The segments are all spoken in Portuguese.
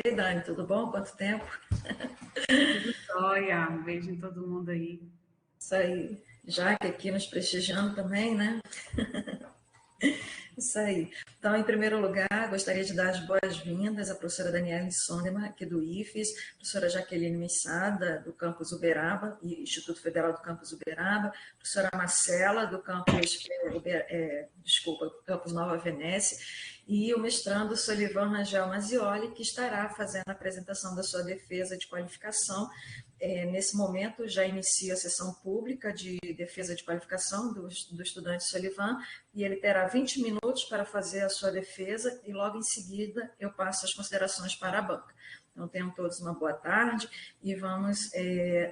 Ei, Dani, tudo bom? Quanto tempo? Tudo jóia. Um beijo em todo mundo aí. Isso aí. Jaque aqui nos prestigiando também, né? Isso aí. Então, em primeiro lugar, gostaria de dar as boas-vindas à professora Daniela Sondemann, aqui do IFES, professora Jaqueline Missada, do campus Uberaba, Instituto Federal do campus Uberaba, professora Marcela, do campus, campus Nova Venécia, e o mestrando Solivan Rangel Mazioli, que estará fazendo a apresentação da sua defesa de qualificação. Nesse momento, já inicia a sessão pública de defesa de qualificação do estudante Solivan, e ele terá 20 minutos para fazer a sua defesa, e logo em seguida eu passo as considerações para a banca. Então, tenham todos uma boa tarde, e vamos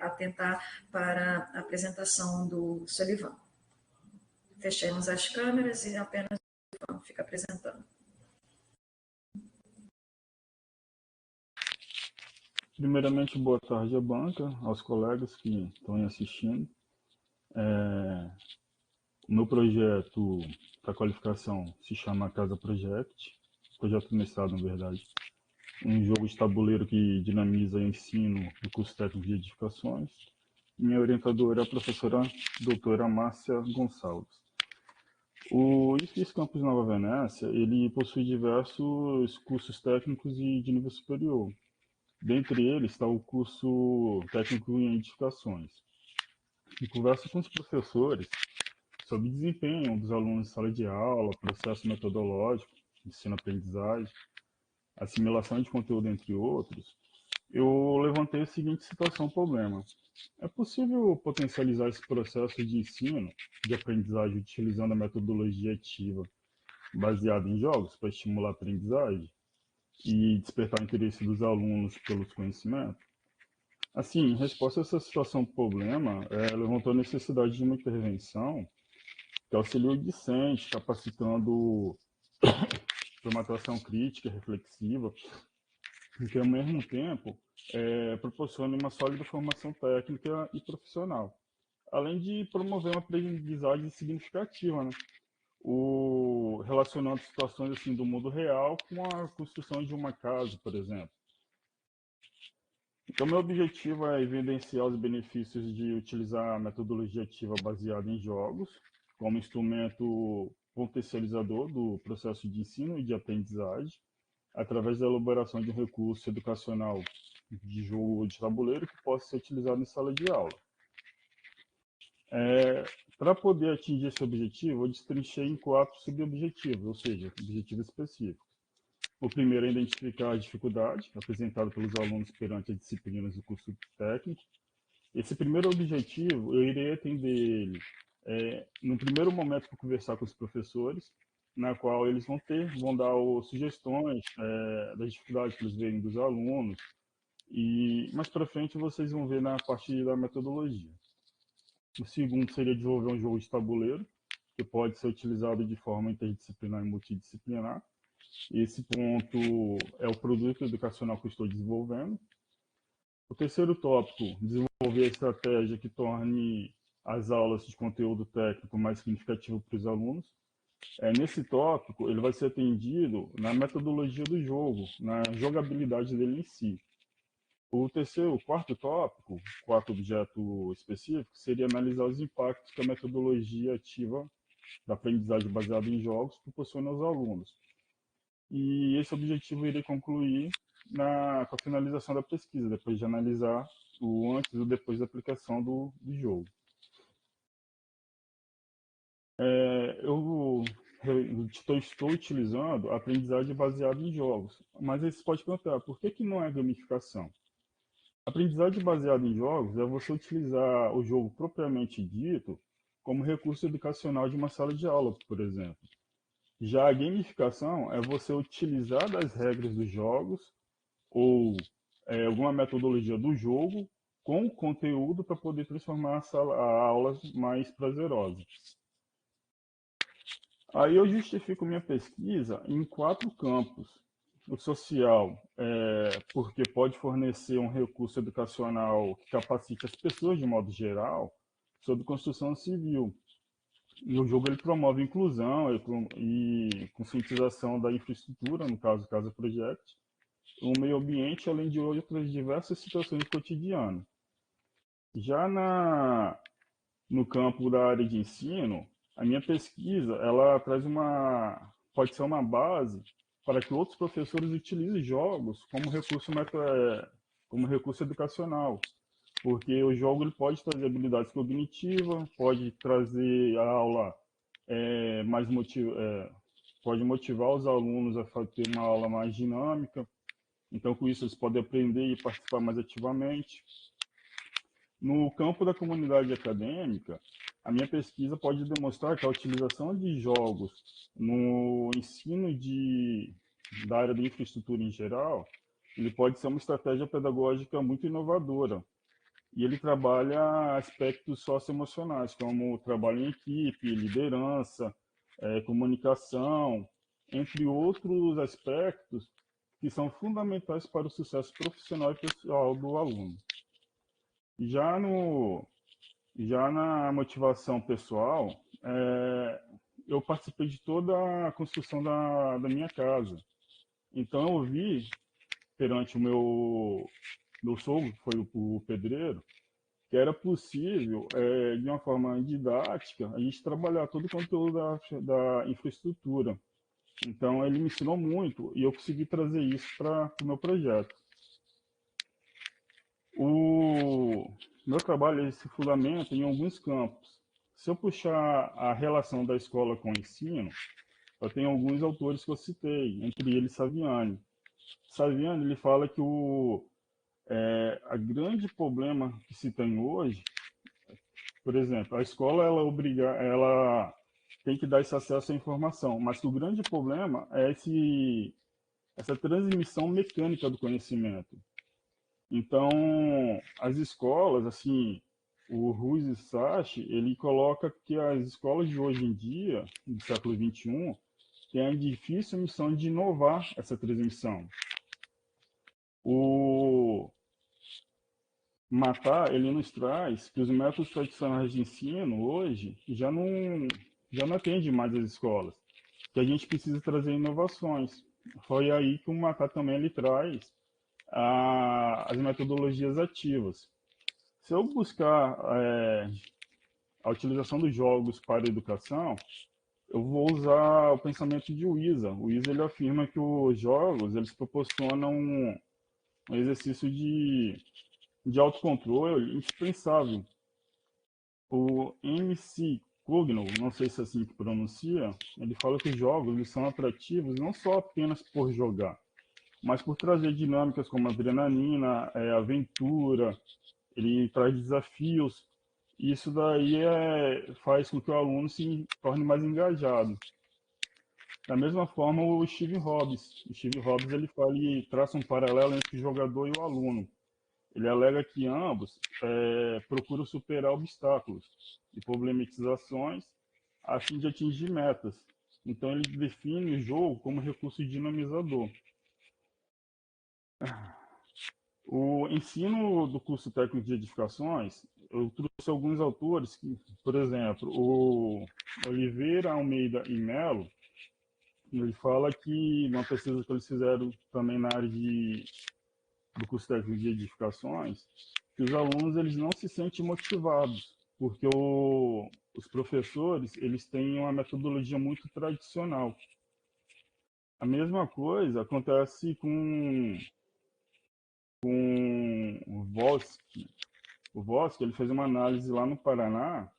atentar para a apresentação do Solivan. Fechemos as câmeras e apenas o Solivan fica apresentando. Primeiramente, boa tarde à banca, aos colegas que estão aí assistindo. O meu projeto para qualificação se chama Casa Project, projeto de mestrado, na verdade. Um jogo de tabuleiro que dinamiza o ensino do curso técnico de edificações. Minha orientadora é a professora doutora Márcia Gonçalves. O IFES Campus Nova Venécia, ele possui diversos cursos técnicos e de nível superior. Dentre eles está o curso técnico em edificações. E converso com os professores sobre desempenho dos alunos em sala de aula, processo metodológico, ensino-aprendizagem, assimilação de conteúdo, entre outros. Eu levantei a seguinte situação-problema. É possível potencializar esse processo de ensino, de aprendizagem, utilizando a metodologia ativa baseada em jogos para estimular a aprendizagem e despertar o interesse dos alunos pelos conhecimentos? Assim, em resposta a essa situação-problema, levantou a necessidade de uma intervenção que auxilie o discente, capacitando para uma atuação crítica, reflexiva, e que, ao mesmo tempo, proporcione uma sólida formação técnica e profissional, além de promover uma aprendizagem significativa, né? Relacionando situações assim, do mundo real com a construção de uma casa, por exemplo. Então, meu objetivo é evidenciar os benefícios de utilizar a metodologia ativa baseada em jogos como instrumento potencializador do processo de ensino e de aprendizagem, através da elaboração de um recurso educacional de jogo de tabuleiro que possa ser utilizado em sala de aula. Para poder atingir esse objetivo, eu destrinchei em 4 subobjetivos, ou seja, objetivos específicos. O primeiro é identificar a dificuldade apresentada pelos alunos perante as disciplinas do curso técnico. Esse primeiro objetivo, eu irei atender ele no primeiro momento para conversar com os professores, na qual eles vão dar sugestões das dificuldades que eles veem dos alunos, e mais para frente vocês vão ver na parte da metodologia. O segundo seria desenvolver um jogo de tabuleiro, que pode ser utilizado de forma interdisciplinar e multidisciplinar. Esse ponto é o produto educacional que eu estou desenvolvendo. O terceiro tópico, desenvolver a estratégia que torne as aulas de conteúdo técnico mais significativo para os alunos. Nesse tópico, ele vai ser atendido na metodologia do jogo, na jogabilidade dele em si. O quarto tópico, quarto objeto específico, seria analisar os impactos que a metodologia ativa da aprendizagem baseada em jogos proporciona aos alunos. E esse objetivo eu irei concluir com a finalização da pesquisa, depois de analisar o antes e o depois da aplicação do jogo. Eu estou utilizando a aprendizagem baseada em jogos, mas aí você pode perguntar, por que não é gamificação? A aprendizagem baseada em jogos é você utilizar o jogo propriamente dito como recurso educacional de uma sala de aula, por exemplo. Já a gamificação é você utilizar das regras dos jogos ou alguma metodologia do jogo com conteúdo para poder transformar a aula mais prazerosa. Aí eu justifico minha pesquisa em 4 campos. O social, porque pode fornecer um recurso educacional que capacite as pessoas, de modo geral, sobre construção civil. E o jogo ele promove inclusão e conscientização da infraestrutura, no caso Casa Project. o meio ambiente, além de outras diversas situações cotidianas. Já no campo da área de ensino, a minha pesquisa, ela pode ser uma base para que outros professores utilizem jogos como recurso educacional, porque o jogo ele pode trazer habilidades cognitivas, pode trazer a aula mais pode motivar os alunos a ter uma aula mais dinâmica. Então, com isso, eles podem aprender e participar mais ativamente. No campo da comunidade acadêmica, a minha pesquisa pode demonstrar que a utilização de jogos no ensino da área de infraestrutura em geral, ele pode ser uma estratégia pedagógica muito inovadora. E ele trabalha aspectos socioemocionais, como trabalho em equipe, liderança, comunicação, entre outros aspectos que são fundamentais para o sucesso profissional e pessoal do aluno. Já, no, já na motivação pessoal, eu participei de toda a construção da minha casa. Então eu vi, perante o meu sogro, que foi o pedreiro, que era possível, de uma forma didática, a gente trabalhar todo o conteúdo da infraestrutura. Então ele me ensinou muito e eu consegui trazer isso para o meu projeto. O meu trabalho ele se fundamenta em alguns campos. Se eu puxar a relação da escola com o ensino, eu tenho alguns autores que eu citei, entre eles Saviani. Saviani ele fala que a grande problema que se tem hoje, por exemplo, a escola ela tem que dar esse acesso à informação, mas que o grande problema é essa transmissão mecânica do conhecimento. Então, as escolas, assim, o Ruiz Sachi, ele coloca que as escolas de hoje em dia, do século XXI, têm a difícil missão de inovar essa transmissão. O Matar, ele nos traz que os métodos tradicionais de ensino hoje já não atendem mais as escolas, que a gente precisa trazer inovações. Foi aí que o Matar também ele traz as metodologias ativas. Se eu buscar a utilização dos jogos para a educação, eu vou usar o pensamento de Wisa. O Wisa ele afirma que os jogos eles proporcionam um exercício de autocontrole indispensável. O MC Cogno, não sei se é assim que pronuncia, ele fala que os jogos eles são atrativos não só apenas por jogar, mas por trazer dinâmicas como adrenalina, aventura, ele traz desafios. Isso daí faz com que o aluno se torne mais engajado. Da mesma forma, o Steve Hobbs. O Steve Hobbs ele traça um paralelo entre o jogador e o aluno. Ele alega que ambos procuram superar obstáculos e problematizações a fim de atingir metas. Então, ele define o jogo como recurso dinamizador. O ensino do curso técnico de edificações, eu trouxe alguns autores, por exemplo, o Oliveira, Almeida e Melo, ele fala que, numa pesquisa que eles fizeram também na área do curso técnico de edificações, que os alunos eles não se sentem motivados, porque os professores eles têm uma metodologia muito tradicional. A mesma coisa acontece com o Vosk. O Vosk ele fez uma análise lá no Paraná,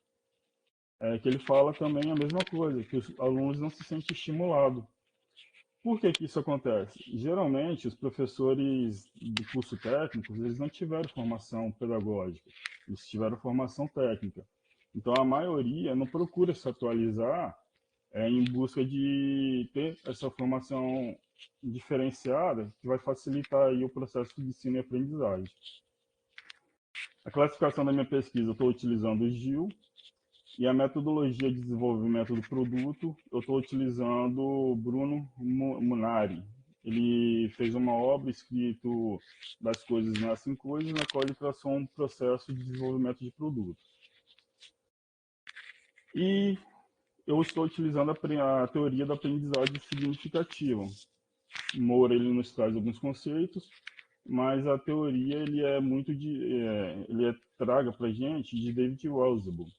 que ele fala também a mesma coisa, que os alunos não se sentem estimulados. Por que que isso acontece? Geralmente, os professores do curso técnico, eles não tiveram formação pedagógica, eles tiveram formação técnica. Então, a maioria não procura se atualizar em busca de ter essa formação diferenciada, que vai facilitar aí o processo de ensino e aprendizagem. A classificação da minha pesquisa, eu estou utilizando o GIL, e a metodologia de desenvolvimento do produto, eu estou utilizando o Bruno Munari. Ele fez uma obra escrito Das Coisas Nascem Coisas, na qual ele traçou um processo de desenvolvimento de produto. E eu estou utilizando a teoria da aprendizagem significativa. Moura ele nos traz alguns conceitos, mas a teoria ele é muito traga para gente de David Walsable.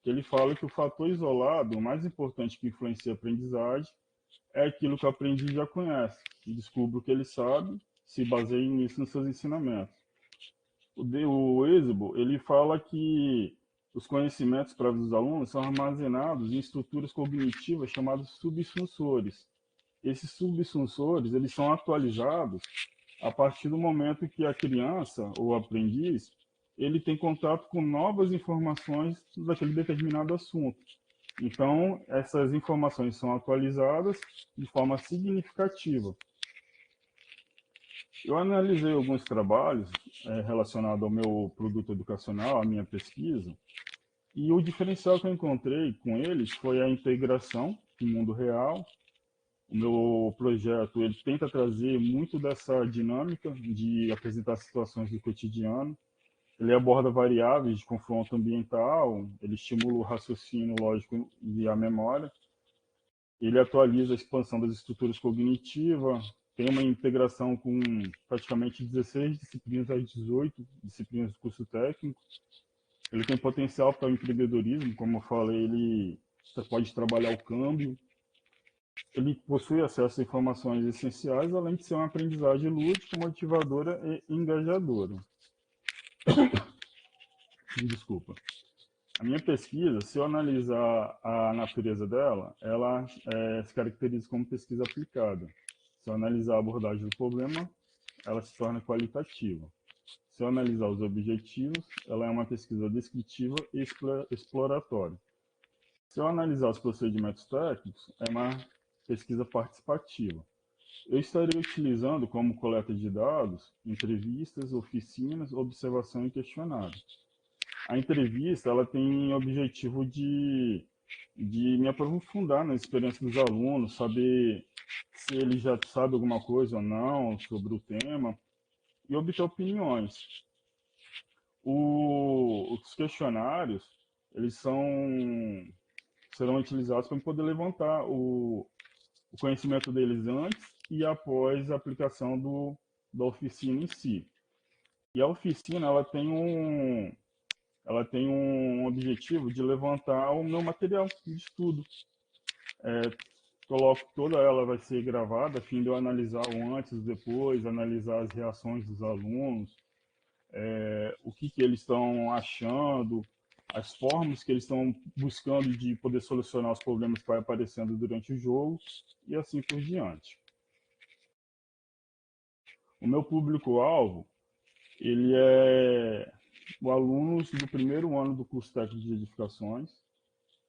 Ele fala que o fator isolado, o mais importante que influencia a aprendizagem, é aquilo que o aprendiz já conhece, descubra o que ele sabe, se baseia nisso nos seus ensinamentos. O Esbo, ele fala que os conhecimentos prévios dos alunos são armazenados em estruturas cognitivas chamadas subsunsores. Esses subsunsores, eles são atualizados a partir do momento que a criança ou o aprendiz, ele tem contato com novas informações daquele determinado assunto. Então, essas informações são atualizadas de forma significativa. Eu analisei alguns trabalhos relacionados ao meu produto educacional, à minha pesquisa, e o diferencial que eu encontrei com eles foi a integração com o mundo real. O meu projeto ele tenta trazer muito dessa dinâmica de apresentar situações do cotidiano. Ele aborda variáveis de confronto ambiental, ele estimula o raciocínio lógico e a memória. Ele atualiza a expansão das estruturas cognitivas, tem uma integração com praticamente 16 disciplinas às 18 disciplinas do curso técnico. Ele tem potencial para o empreendedorismo, como eu falei, ele pode trabalhar o câmbio. Ele possui acesso a informações essenciais, além de ser uma aprendizagem lúdica, motivadora e engajadora. Desculpa. A minha pesquisa, se eu analisar a natureza dela, ela se caracteriza como pesquisa aplicada. Se eu analisar a abordagem do problema, ela se torna qualitativa. Se eu analisar os objetivos, ela é uma pesquisa descritiva e exploratória. Se eu analisar os procedimentos técnicos, é uma pesquisa participativa. Eu estarei utilizando como coleta de dados, entrevistas, oficinas, observação e questionário. A entrevista ela tem o objetivo de me aprofundar na experiência dos alunos, saber se ele já sabe alguma coisa ou não sobre o tema e obter opiniões. Os questionários eles serão utilizados para poder levantar o conhecimento deles antes e após a aplicação da oficina em si. E a oficina ela tem um objetivo de levantar o meu material de estudo. Coloco toda ela, vai ser gravada, a fim de eu analisar o antes e o depois, analisar as reações dos alunos, o que eles estão achando, as formas que eles estão buscando de poder solucionar os problemas que vai aparecendo durante o jogo, e assim por diante. O meu público-alvo, ele é o alunos do primeiro ano do curso técnico de edificações.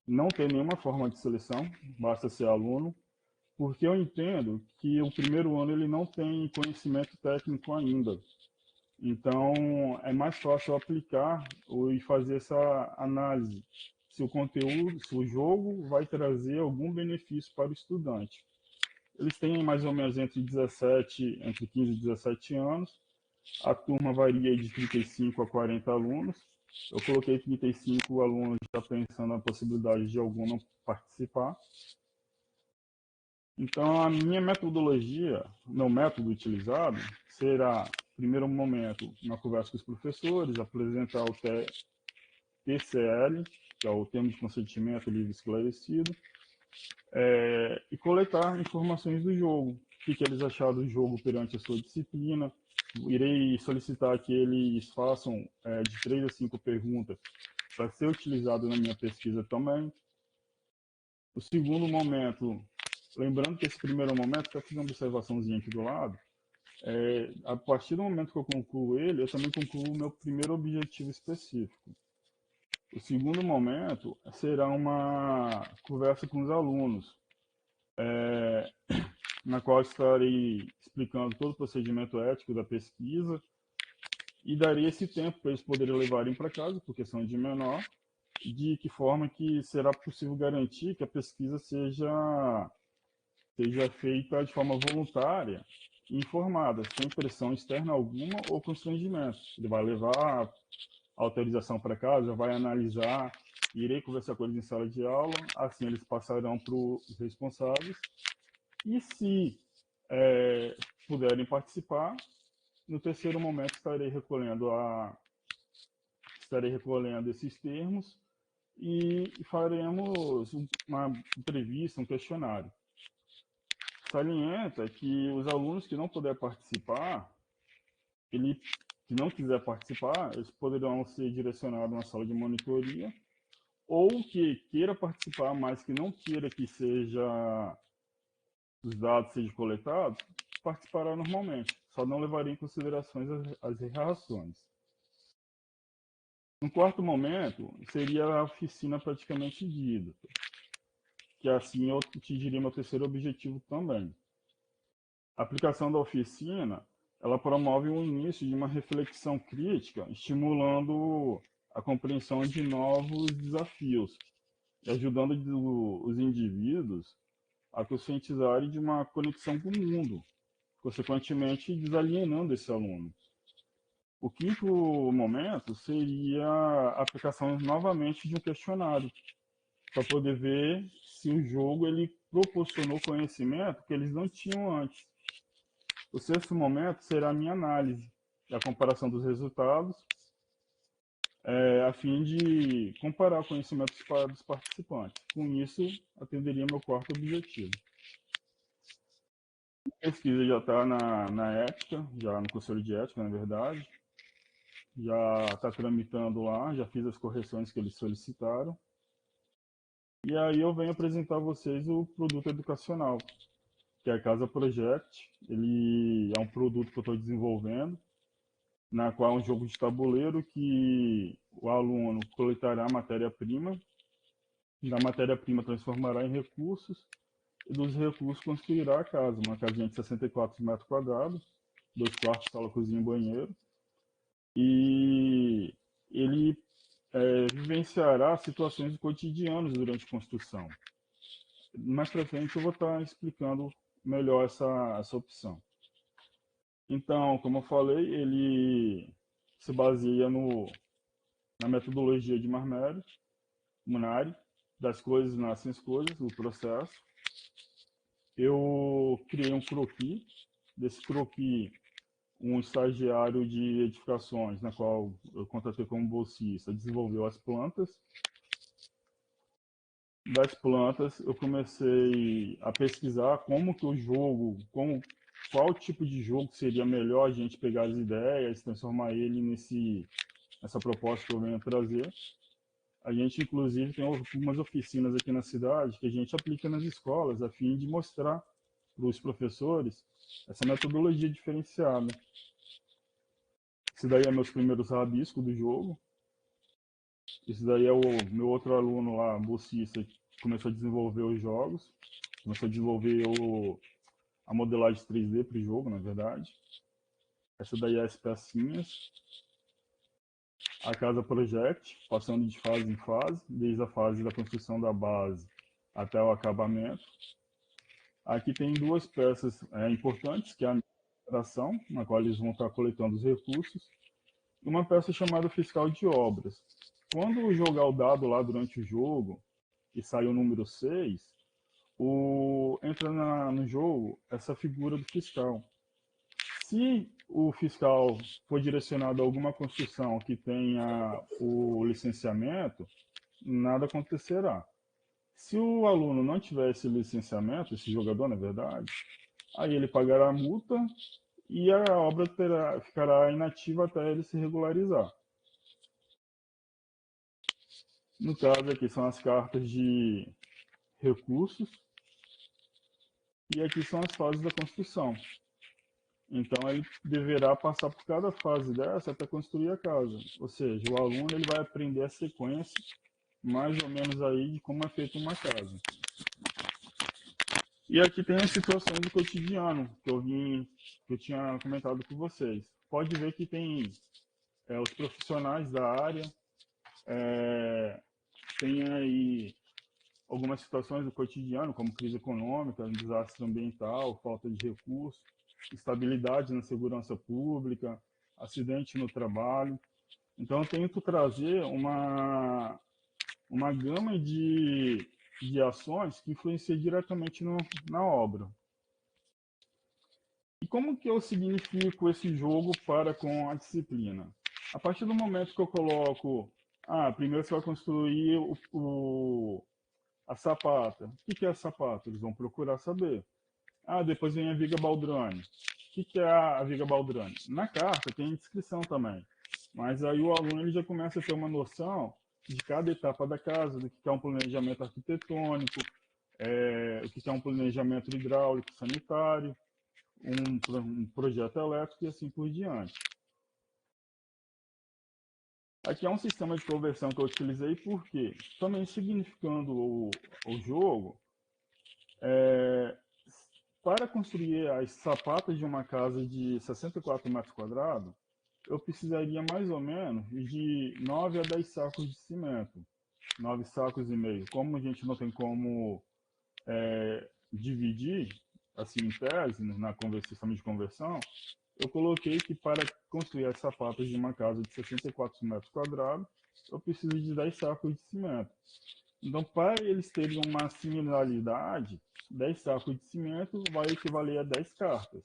Não tem nenhuma forma de seleção, basta ser aluno, porque eu entendo que o primeiro ano ele não tem conhecimento técnico ainda. Então, é mais fácil aplicar e fazer essa análise, se o conteúdo, se o jogo vai trazer algum benefício para o estudante. Eles têm mais ou menos entre 15 e 17 anos. A turma varia de 35 a 40 alunos. Eu coloquei 35 alunos já pensando na possibilidade de algum não participar. Então, a minha metodologia, meu método utilizado, será, primeiro momento, uma conversa com os professores, apresentar o TCL, que é o Termo de Consentimento Livre Esclarecido, e coletar informações do jogo. O que eles acharam do jogo perante a sua disciplina. Irei solicitar que eles façam de 3 a 5 perguntas para ser utilizado na minha pesquisa também. O segundo momento, lembrando que esse primeiro momento, quero fazer uma observaçãozinha aqui do lado, a partir do momento que eu concluo ele, eu também concluo o meu primeiro objetivo específico. O segundo momento será uma conversa com os alunos, na qual estarei explicando todo o procedimento ético da pesquisa e darei esse tempo para eles poderem levarem para casa, por questão de menor, de que forma que será possível garantir que a pesquisa seja feita de forma voluntária e informada, sem pressão externa alguma ou constrangimento. Ele vai levar a autorização para casa, vai analisar, irei conversar com eles em sala de aula, assim eles passarão para os responsáveis. E se puderem participar. No terceiro momento, estarei recolhendo esses termos e faremos uma entrevista, um questionário. Salienta que os alunos que não puder participar, que não quiser participar, eles poderão ser direcionados a uma sala de monitoria, ou que queira participar, mas que não queira que os dados sejam coletados, participará normalmente. Só não levaria em consideração as reações. No quarto momento, seria a oficina praticamente dita, que assim eu atingiria meu terceiro objetivo também. A aplicação da oficina, ela promove o início de uma reflexão crítica, estimulando a compreensão de novos desafios e ajudando os indivíduos a conscientizarem de uma conexão com o mundo, consequentemente desalienando esse aluno. O quinto momento seria a aplicação novamente de um questionário, para poder ver se o jogo ele proporcionou conhecimento que eles não tinham antes. O sexto momento será a minha análise, a comparação dos resultados, a fim de comparar o conhecimento dos participantes. Com isso, atenderia meu quarto objetivo. A pesquisa já está na ética, já no Conselho de Ética, na verdade. Já está tramitando lá, já fiz as correções que eles solicitaram. E aí eu venho apresentar a vocês o produto educacional, que é a Casa Project. Ele é um produto que eu estou desenvolvendo, na qual é um jogo de tabuleiro que o aluno coletará matéria-prima, da matéria-prima transformará em recursos, e dos recursos construirá a casa, uma casinha de 64 metros quadrados, 2 quartos, sala, cozinha e banheiro. E ele vivenciará situações cotidianas durante a construção. Mais para frente eu vou estar explicando melhor essa opção. Então, como eu falei, ele se baseia na metodologia de Marmari, Munari, das coisas nascem as coisas, o processo. Eu criei um croquis, desse croquis, um estagiário de edificações, na qual eu contratei como bolsista, desenvolveu as plantas. Das plantas, eu comecei a pesquisar como que o jogo, qual tipo de jogo seria melhor a gente pegar as ideias, transformar ele nessa proposta que eu venho trazer. A gente, inclusive, tem algumas oficinas aqui na cidade que a gente aplica nas escolas, a fim de mostrar para os professores essa metodologia diferenciada. Esse daí é meus primeiros rabiscos do jogo. Esse daí é o meu outro aluno lá, bolsista, que começou a desenvolver os jogos. Começou a desenvolver a modelagem 3D para o jogo, na verdade. Essa daí é as pecinhas. A Casa Project, passando de fase em fase, desde a fase da construção da base até o acabamento. Aqui tem duas peças importantes, que é a administração, na qual eles vão estar coletando os recursos, e uma peça chamada fiscal de obras. Quando jogar o dado lá durante o jogo e sai o número 6, entra no jogo essa figura do fiscal. Se o fiscal for direcionado a alguma construção que tenha o licenciamento, nada acontecerá. Se o aluno não tiver esse licenciamento, esse jogador, na verdade, aí ele pagará a multa e a obra ficará inativa até ele se regularizar. No caso aqui são as cartas de recursos e aqui são as fases da construção. Então ele deverá passar por cada fase dessa até construir a casa. Ou seja, o aluno ele vai aprender a sequência mais ou menos aí de como é feita uma casa. E aqui tem as situações do cotidiano que eu tinha comentado com vocês. Pode ver que tem os profissionais da área, tem aí algumas situações do cotidiano, como crise econômica, desastre ambiental, falta de recursos, estabilidade na segurança pública, acidente no trabalho. Então, eu tento trazer uma gama de ações que influenciam diretamente na obra. como que eu significo esse jogo para com a disciplina? A partir do momento que eu coloco, primeiro você vai construir a sapata. O que é a sapata? Eles vão procurar saber. Depois vem a viga baldrane. O que é a viga baldrane? Na carta tem descrição também. Mas aí o aluno ele já começa a ter uma noção de cada etapa da casa, do que é um planejamento arquitetônico, o que é um planejamento hidráulico, sanitário, um projeto elétrico e assim por diante. Aqui é um sistema de conversão que eu utilizei porque, também significando o jogo, para construir as sapatas de uma casa de 64 metros quadrados, eu precisaria mais ou menos de 9 a 10 sacos de cimento. 9 sacos e meio. Como a gente não tem como dividir, assim, em tese, na sistema de conversão, eu coloquei que para construir as sapatas de uma casa de 64 metros quadrados, eu preciso de 10 sacos de cimento. Então, para eles terem uma similaridade, 10 sacos de cimento vai equivaler a 10 cartas.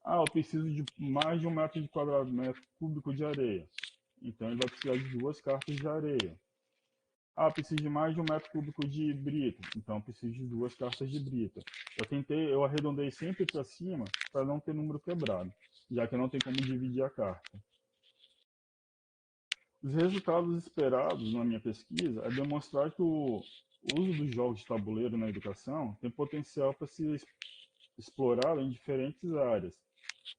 Eu preciso de mais de 1 metro cúbico de areia. Então, ele vai precisar de 2 cartas de areia. Preciso de mais de 1 metro cúbico de brita. Então, preciso de 2 cartas de brita. Eu arredondei sempre para cima para não ter número quebrado, já que não tem como dividir a carta. Os resultados esperados na minha pesquisa é demonstrar que o uso dos jogos de tabuleiro na educação tem potencial para se explorar em diferentes áreas,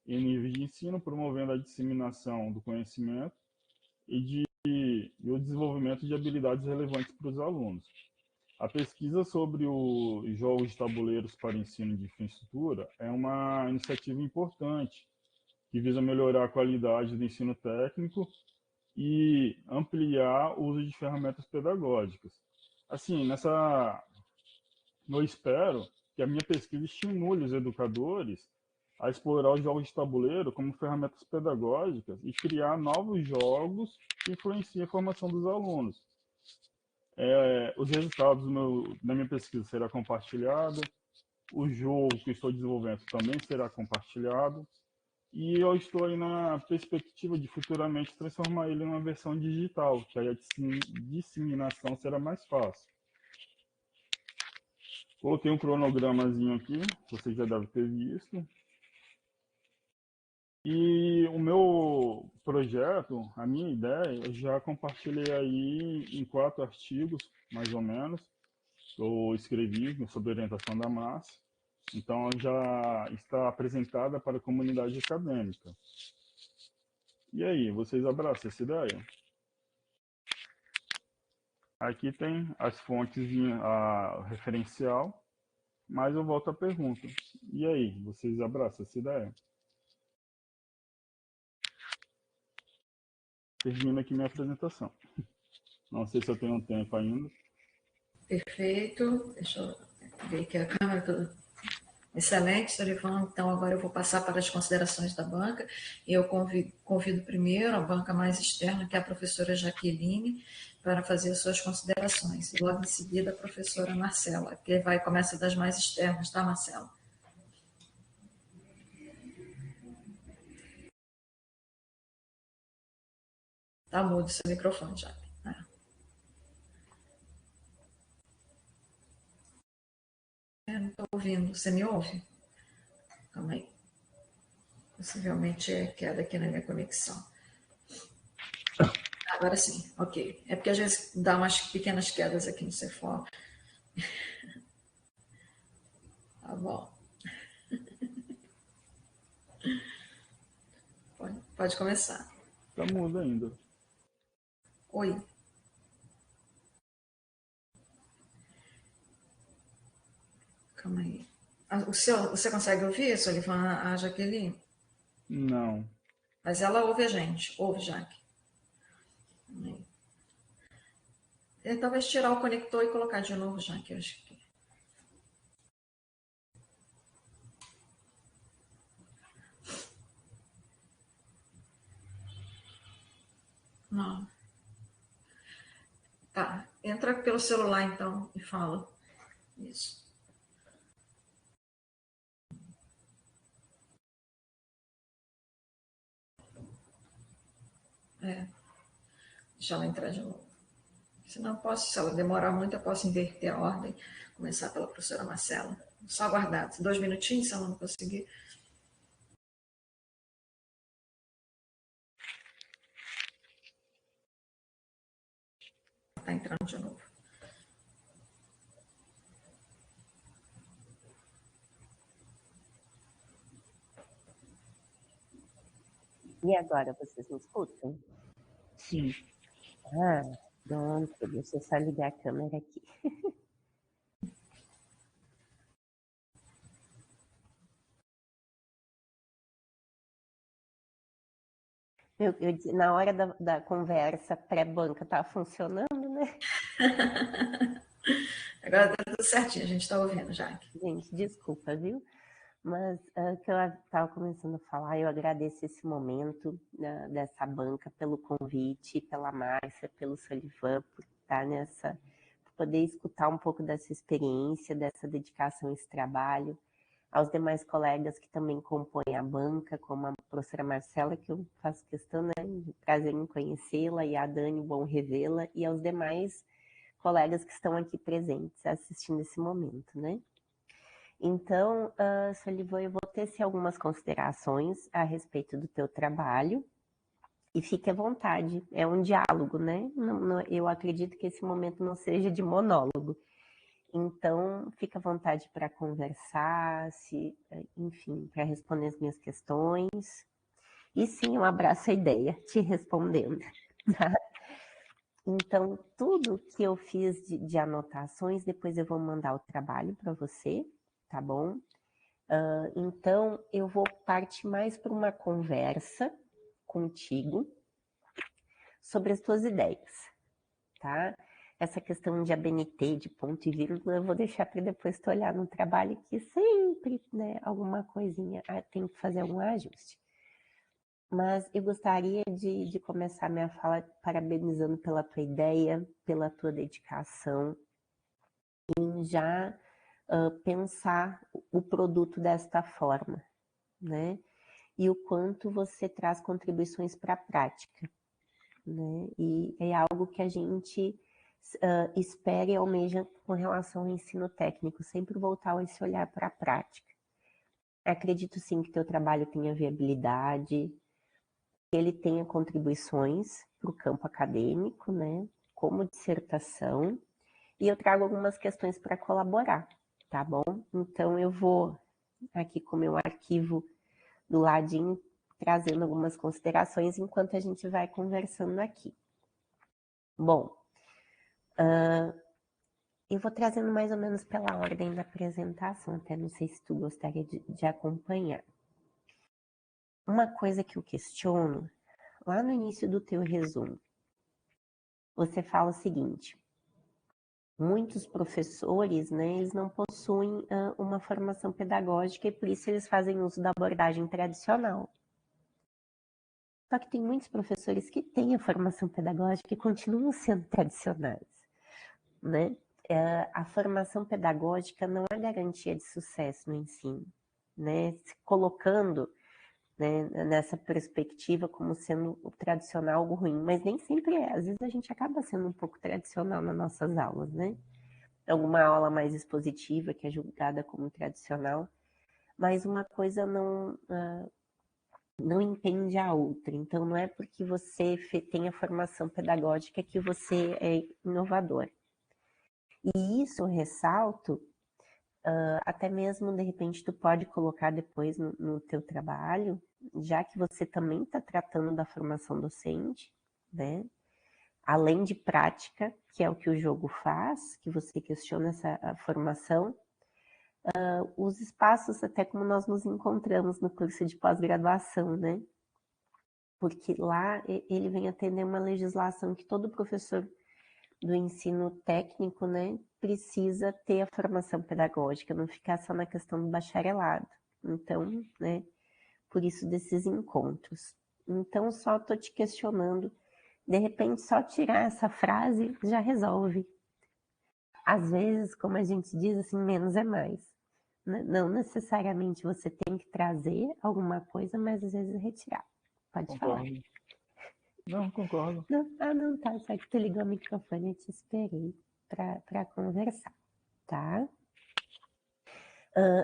em níveis de ensino, promovendo a disseminação do conhecimento e o desenvolvimento de habilidades relevantes para os alunos. A pesquisa sobre os jogos de tabuleiros para ensino de infraestrutura é uma iniciativa importante que visa melhorar a qualidade do ensino técnico e ampliar o uso de ferramentas pedagógicas. Assim, eu espero que a minha pesquisa estimule os educadores a explorar os jogos de tabuleiro como ferramentas pedagógicas e criar novos jogos que influenciem a formação dos alunos. Os resultados da minha pesquisa serão compartilhados, o jogo que estou desenvolvendo também será compartilhado, e eu estou aí na perspectiva de futuramente transformar ele em uma versão digital, que aí a disseminação será mais fácil. Coloquei um cronogramazinho aqui, você já deve ter visto. E o meu projeto, a minha ideia, eu já compartilhei aí em 4 artigos, mais ou menos, que eu escrevi sob orientação da Márcia. Então, já está apresentada para a comunidade acadêmica. E aí, vocês abraçam essa ideia? Aqui tem as fontes, a referencial, mas eu volto à pergunta. E aí, vocês abraçam essa ideia? Termino aqui minha apresentação. Não sei se eu tenho tempo ainda. Perfeito. Deixa eu ver aqui a câmera. Tudo excelente, Sorivan. Então, agora eu vou passar para as considerações da banca. Eu convido primeiro a banca mais externa, que é a professora Jaqueline, para fazer as suas considerações. E logo em seguida, a professora Marcela, que começa das mais externas, tá, Marcela? Tá mudo seu microfone, Jaque. Não estou ouvindo. Você me ouve? Calma aí. Possivelmente é queda aqui na minha conexão. Agora sim, ok. É porque às vezes dá umas pequenas quedas aqui no Cefol. Tá bom. Pode começar. Tá mudo ainda. Oi. Calma aí. Você consegue ouvir, Solivan, a Jaqueline? Não. Mas ela ouve a gente. Ouve, Jaque. Talvez tirar o conector e colocar de novo, Jaque. Eu acho que... Não. Tá. Entra pelo celular, então, e fala. Isso. Deixa ela entrar de novo. Senão se ela demorar muito, eu posso inverter a ordem, começar pela professora Marcela. Só aguardar 2 minutinhos, se ela não conseguir. Está entrando de novo. E agora, vocês me escutam? Sim. Ah, pronto, deixa eu só ligar a câmera aqui. Na hora da conversa pré-banca, tá funcionando, né? Agora tá tudo certinho, a gente está ouvindo, Jaque. Gente, desculpa, viu? Mas que eu estava começando a falar, eu agradeço esse momento dessa banca pelo convite, pela Márcia, pelo Solivan, por estar por poder escutar um pouco dessa experiência, dessa dedicação a esse trabalho, aos demais colegas que também compõem a banca, como a professora Marcela, que eu faço questão, né, de prazer em conhecê-la, e a Dani, bom revê-la, e aos demais colegas que estão aqui presentes assistindo esse momento, né? Então, Solivan, eu vou tecer algumas considerações a respeito do teu trabalho, e fique à vontade, é um diálogo, né? Eu acredito que esse momento não seja de monólogo. Então, fica à vontade para conversar, enfim, para responder as minhas questões. E sim, eu abraço a ideia, te respondendo. Tá? Então, tudo que eu fiz de anotações, depois eu vou mandar o trabalho para você, tá bom? Então, eu vou partir mais para uma conversa contigo sobre as tuas ideias, tá? Essa questão de ABNT, de ponto e vírgula, eu vou deixar para depois tu olhar no trabalho, que sempre, né, alguma coisinha, tem que fazer algum ajuste. Mas eu gostaria de começar minha fala parabenizando pela tua ideia, pela tua dedicação, em já pensar o produto desta forma, né? E o quanto você traz contribuições para a prática, né? E é algo que a gente espera e almeja com relação ao ensino técnico, sempre voltar esse olhar para a prática. Acredito sim que teu trabalho tenha viabilidade, que ele tenha contribuições para o campo acadêmico, né? Como dissertação, e eu trago algumas questões para colaborar, tá bom? Então eu vou aqui com o meu arquivo do ladinho, trazendo algumas considerações enquanto a gente vai conversando aqui. Bom, eu vou trazendo mais ou menos pela ordem da apresentação, até não sei se tu gostaria de acompanhar. Uma coisa que eu questiono, lá no início do teu resumo, você fala o seguinte: muitos professores, né, eles não possuem uma formação pedagógica e por isso eles fazem uso da abordagem tradicional. Só que tem muitos professores que têm a formação pedagógica e continuam sendo tradicionais, né? A formação pedagógica não é garantia de sucesso no ensino, né? Se colocando, né, nessa perspectiva como sendo o tradicional algo ruim, mas nem sempre é. Às vezes a gente acaba sendo um pouco tradicional nas nossas aulas, né? Alguma aula mais expositiva que é julgada como tradicional, mas uma coisa não impende a outra. Então, não é porque você tem a formação pedagógica que você é inovador. E isso eu ressalto, até mesmo, de repente, tu pode colocar depois no teu trabalho, já que você também está tratando da formação docente, né? Além de prática, que é o que o jogo faz, que você questiona essa formação, os espaços, até como nós nos encontramos no curso de pós-graduação, né? Porque lá ele vem atender uma legislação que todo professor do ensino técnico, né, precisa ter a formação pedagógica, não ficar só na questão do bacharelado. Então, né, por isso desses encontros. Então, só estou te questionando, de repente, só tirar essa frase já resolve. Às vezes, como a gente diz, assim, menos é mais. Não necessariamente você tem que trazer alguma coisa, mas às vezes retirar. Pode falar. Não, concordo. Não, não, tá, só que tu ligou o microfone, eu te esperei para conversar, tá?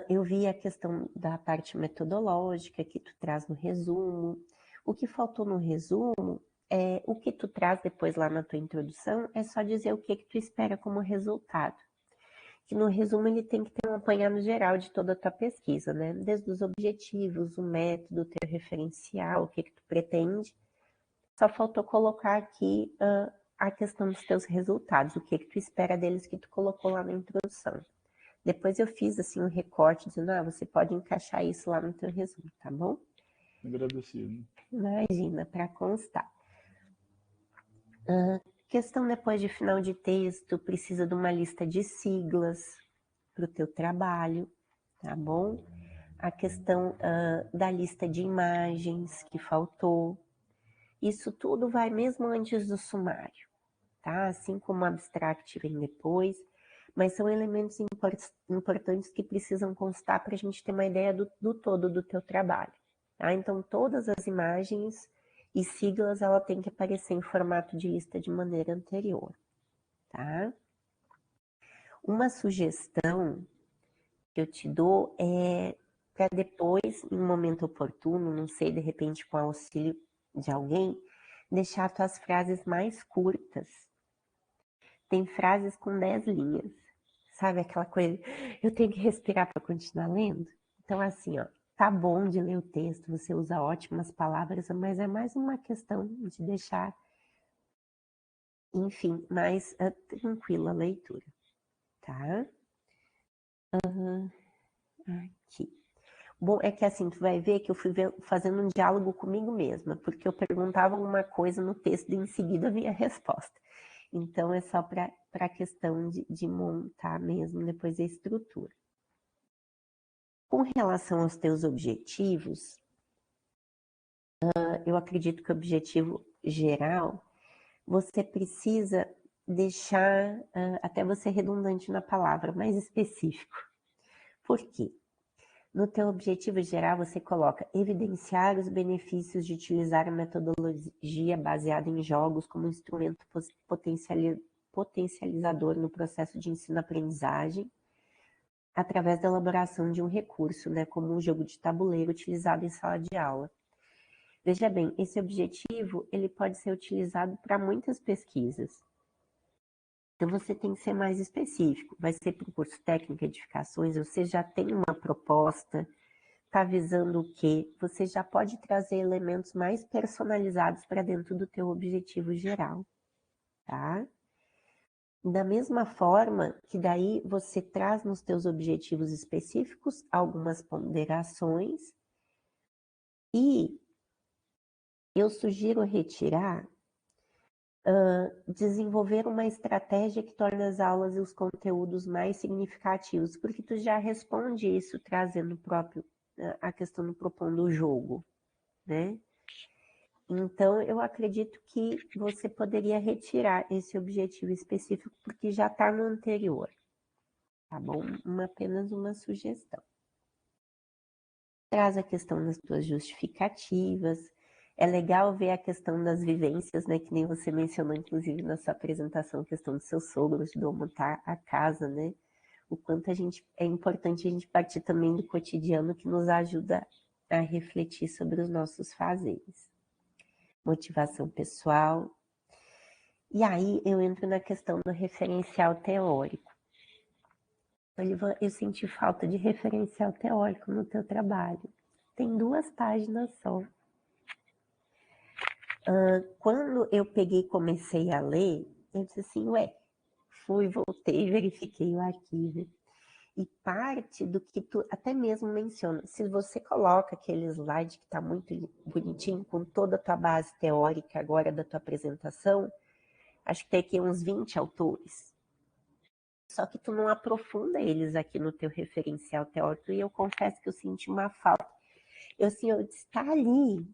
Eu vi a questão da parte metodológica que tu traz no resumo. O que faltou no resumo é o que tu traz depois lá na tua introdução, é só dizer o que tu espera como resultado. Que no resumo ele tem que ter um apanhado geral de toda a tua pesquisa, né? Desde os objetivos, o método, o teu referencial, o que tu pretende. Só faltou colocar aqui a questão dos teus resultados, o que tu espera deles que tu colocou lá na introdução. Depois eu fiz assim um recorte dizendo, você pode encaixar isso lá no teu resumo, tá bom? Agradecido. Imagina, para constar. Questão depois de final de texto, precisa de uma lista de siglas para o teu trabalho, tá bom? A questão da lista de imagens que faltou. Isso tudo vai mesmo antes do sumário, tá? Assim como o abstract vem depois, mas são elementos importantes que precisam constar para a gente ter uma ideia do todo do teu trabalho, tá? Então, todas as imagens e siglas, ela tem que aparecer em formato de lista de maneira anterior, tá? Uma sugestão que eu te dou é para depois, em um momento oportuno, não sei, de repente com auxílio de alguém, deixar tuas frases mais curtas. Tem frases com 10 linhas. Sabe aquela coisa, eu tenho que respirar para continuar lendo? Então, assim, tá bom de ler o texto, você usa ótimas palavras, mas é mais uma questão de deixar, enfim, mais tranquila a leitura, tá? Aqui. Bom, é que assim, tu vai ver que eu fui fazendo um diálogo comigo mesma, porque eu perguntava alguma coisa no texto e em seguida vinha a resposta. Então, é só para a questão de montar mesmo depois a estrutura. Com relação aos teus objetivos, eu acredito que o objetivo geral, você precisa deixar, até você redundante na palavra, mais específico. Por quê? No teu objetivo geral, você coloca evidenciar os benefícios de utilizar a metodologia baseada em jogos como instrumento potencializador no processo de ensino-aprendizagem, através da elaboração de um recurso, né, como um jogo de tabuleiro utilizado em sala de aula. Veja bem, esse objetivo ele pode ser utilizado para muitas pesquisas. Então, você tem que ser mais específico. Vai ser para o curso técnico, edificações, você já tem uma proposta, está visando o quê? Você já pode trazer elementos mais personalizados para dentro do teu objetivo geral, tá? Da mesma forma que daí você traz nos teus objetivos específicos algumas ponderações e eu sugiro retirar desenvolver uma estratégia que torne as aulas e os conteúdos mais significativos, porque tu já responde isso trazendo próprio a questão do propondo o jogo, né? Então, eu acredito que você poderia retirar esse objetivo específico, porque já está no anterior, tá bom? Apenas uma sugestão. Traz a questão das tuas justificativas. É legal ver a questão das vivências, né? Que nem você mencionou, inclusive, na sua apresentação, a questão dos seus sogros, de montar a casa, né? O quanto é importante a gente partir também do cotidiano que nos ajuda a refletir sobre os nossos fazeres. Motivação pessoal. E aí eu entro na questão do referencial teórico. Olivan, eu senti falta de referencial teórico no teu trabalho. Tem 2 páginas só. Quando eu peguei e comecei a ler, eu disse assim, voltei, verifiquei o arquivo. E parte do que tu até mesmo menciona, se você coloca aquele slide que está muito bonitinho, com toda a tua base teórica agora da tua apresentação, acho que tem aqui uns 20 autores. Só que tu não aprofunda eles aqui no teu referencial teórico, e eu confesso que eu senti uma falta. Eu disse, tá ali,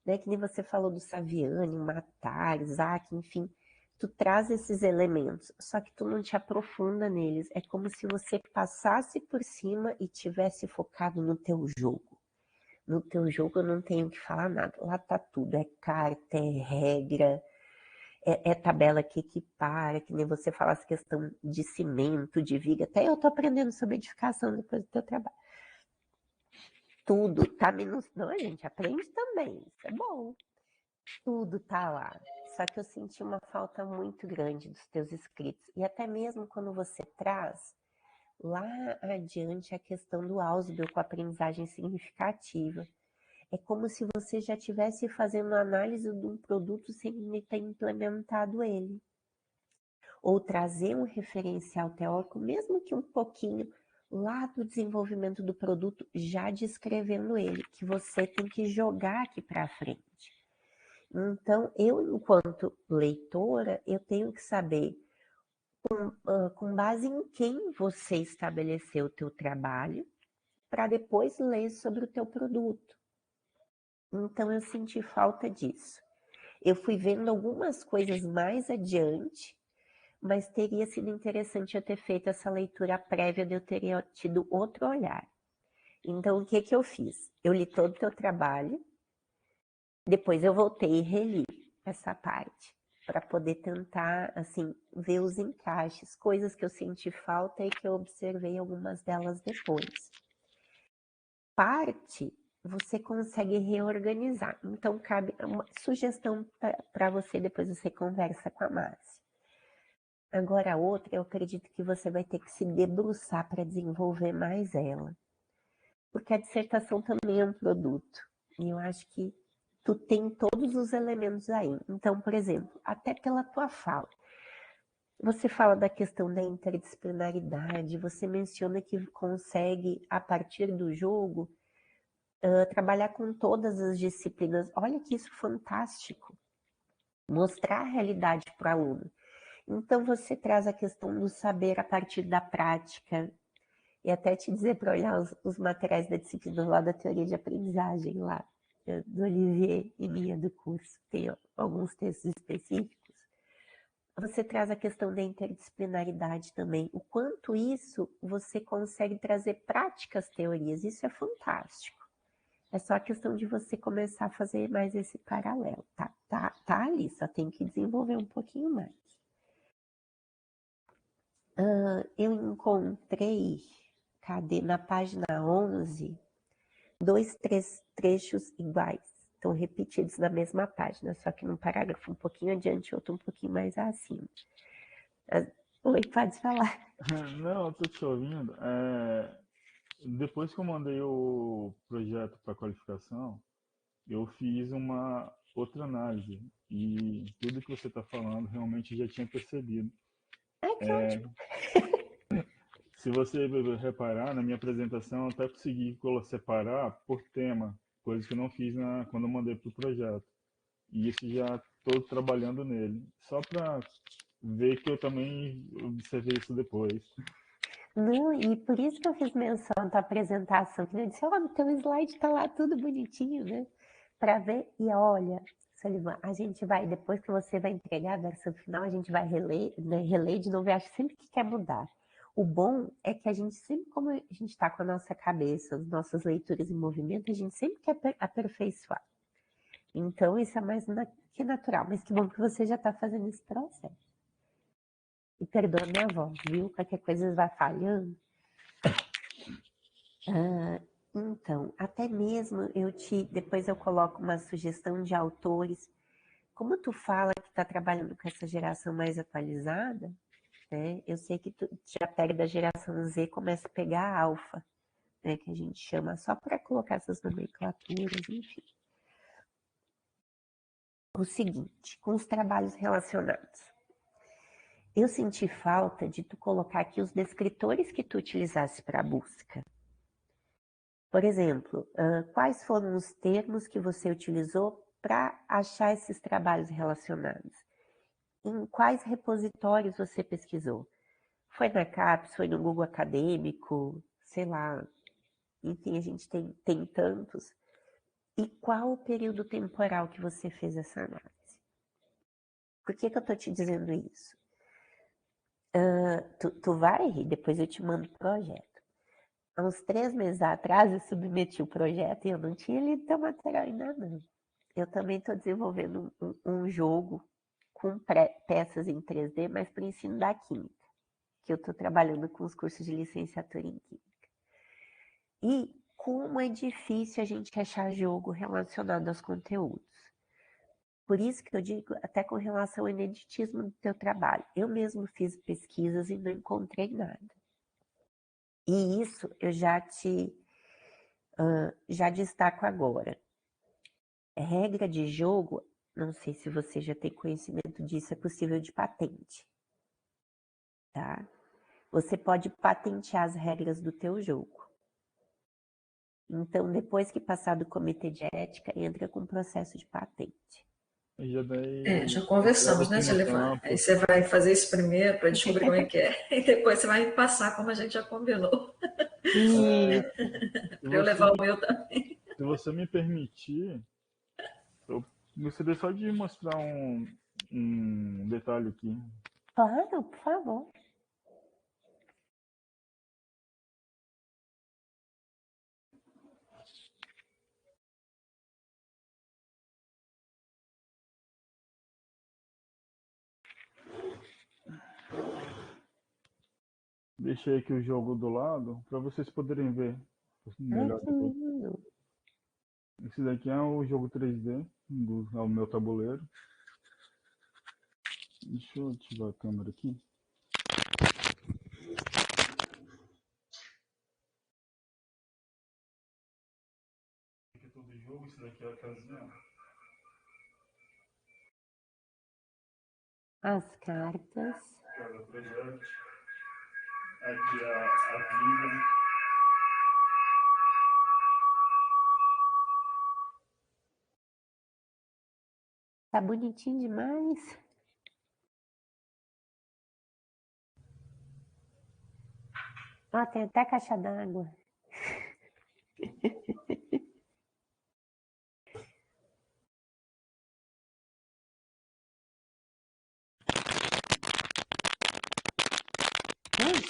né? Que nem você falou do Saviani, Matar, Isaac, enfim, tu traz esses elementos, só que tu não te aprofunda neles. É como se você passasse por cima e tivesse focado no teu jogo. No teu jogo eu não tenho que falar nada. Lá tá tudo, é carta, é regra, é tabela que equipara, que nem você fala essa questão de cimento, de viga. Até eu tô aprendendo sobre edificação depois do teu trabalho. Tudo tá menos... Não, a gente aprende também, isso é bom. Tudo tá lá. Só que eu senti uma falta muito grande dos teus escritos. E até mesmo quando você traz lá adiante a questão do Ausubel com a aprendizagem significativa. É como se você já estivesse fazendo análise de um produto sem ter implementado ele. Ou trazer um referencial teórico, mesmo que um pouquinho, lá do desenvolvimento do produto, já descrevendo ele, que você tem que jogar aqui para frente. Então, eu, enquanto leitora, eu tenho que saber com base em quem você estabeleceu o teu trabalho, para depois ler sobre o teu produto. Então eu senti falta disso. Eu fui vendo algumas coisas mais adiante, mas teria sido interessante eu ter feito essa leitura prévia, de eu teria tido outro olhar. Então o que eu fiz? Eu li todo o teu trabalho, depois eu voltei e reli essa parte, para poder tentar, assim, ver os encaixes, coisas que eu senti falta e que eu observei algumas delas depois. Parte você consegue reorganizar. Então, cabe uma sugestão para você, depois você conversa com a Márcia. Agora, a outra, eu acredito que você vai ter que se debruçar para desenvolver mais ela. Porque a dissertação também é um produto. E eu acho que tu tem todos os elementos aí. Então, por exemplo, até pela tua fala, você fala da questão da interdisciplinaridade, você menciona que consegue, a partir do jogo, trabalhar com todas as disciplinas. Olha que isso fantástico. Mostrar a realidade para o aluno. Então, você traz a questão do saber a partir da prática. E até te dizer para olhar os materiais da disciplina lá da teoria de aprendizagem, lá do Olivier e minha do curso. Tem alguns textos específicos. Você traz a questão da interdisciplinaridade também. O quanto isso você consegue trazer práticas teorias. Isso é fantástico. É só a questão de você começar a fazer mais esse paralelo. Tá ali, só tem que desenvolver um pouquinho mais. Eu encontrei, cadê? Na página 11, três trechos iguais. Estão repetidos na mesma página, só que num parágrafo um pouquinho adiante, outro um pouquinho mais acima. Oi, pode falar. Não, eu tô te ouvindo. Depois que eu mandei o projeto para qualificação, eu fiz uma outra análise e tudo que você está falando realmente já tinha percebido. Ai, que ótimo. Se você reparar, na minha apresentação eu até consegui separar por tema, coisas que eu não fiz quando eu mandei para o projeto. E isso já estou trabalhando nele, só para ver que eu também observei isso depois. Não, e por isso que eu fiz menção da apresentação, que eu disse, ó, no teu slide tá lá tudo bonitinho, né? Para ver, e olha, Sullivan, a gente vai, depois que você vai entregar a versão final, a gente vai reler, né, reler de novo, e acho sempre que quer mudar. O bom é que a gente sempre, como a gente está com a nossa cabeça, as nossas leituras em movimento, a gente sempre quer aperfeiçoar. Então, isso é mais que natural, mas que bom que você já está fazendo esse processo. E perdoa minha voz, viu? Qualquer coisa vai falhando. Então, até mesmo depois eu coloco uma sugestão de autores. Como tu fala que está trabalhando com essa geração mais atualizada, né? Eu sei que tu já pega da geração Z e começa a pegar a alfa, né? Que a gente chama só para colocar essas nomenclaturas, enfim. O seguinte, com os trabalhos relacionados. Eu senti falta de tu colocar aqui os descritores que tu utilizasse para a busca. Por exemplo, quais foram os termos que você utilizou para achar esses trabalhos relacionados? Em quais repositórios você pesquisou? Foi na CAPES, foi no Google Acadêmico, sei lá, enfim, a gente tem tantos. E qual o período temporal que você fez essa análise? Por que eu estou te dizendo isso? Tu vai, depois eu te mando o projeto. há uns 3 meses atrás eu submeti o projeto e eu não tinha lido teu material ainda não. Eu também estou desenvolvendo um jogo com peças em 3D, mas para o ensino da Química, que eu estou trabalhando com os cursos de licenciatura em Química. E como é difícil a gente achar jogo relacionado aos conteúdos. Por isso que eu digo, até com relação ao ineditismo do teu trabalho. Eu mesmo fiz pesquisas e não encontrei nada. E isso eu já destaco agora. Regra de jogo, não sei se você já tem conhecimento disso, é possível de patente. Tá? Você pode patentear as regras do teu jogo. Então, depois que passar do comitê de ética, entra com o processo de patente. Já conversamos, né, Solivan? Aí você vai fazer isso primeiro para descobrir como é que é, e depois você vai me passar como a gente já combinou. Para eu levar o meu também. Se você me permitir, eu gostaria só de mostrar um detalhe aqui. Claro, por favor. Deixei aqui o jogo do lado para vocês poderem ver melhor. Esse daqui é o jogo 3D é o meu tabuleiro. Deixa eu ativar a câmera aqui. Aqui é todo jogo, esse daqui é a casinha. As cartas. Casa Project. Aqui a vida. Tá bonitinho demais. Ó, tem até caixa d'água.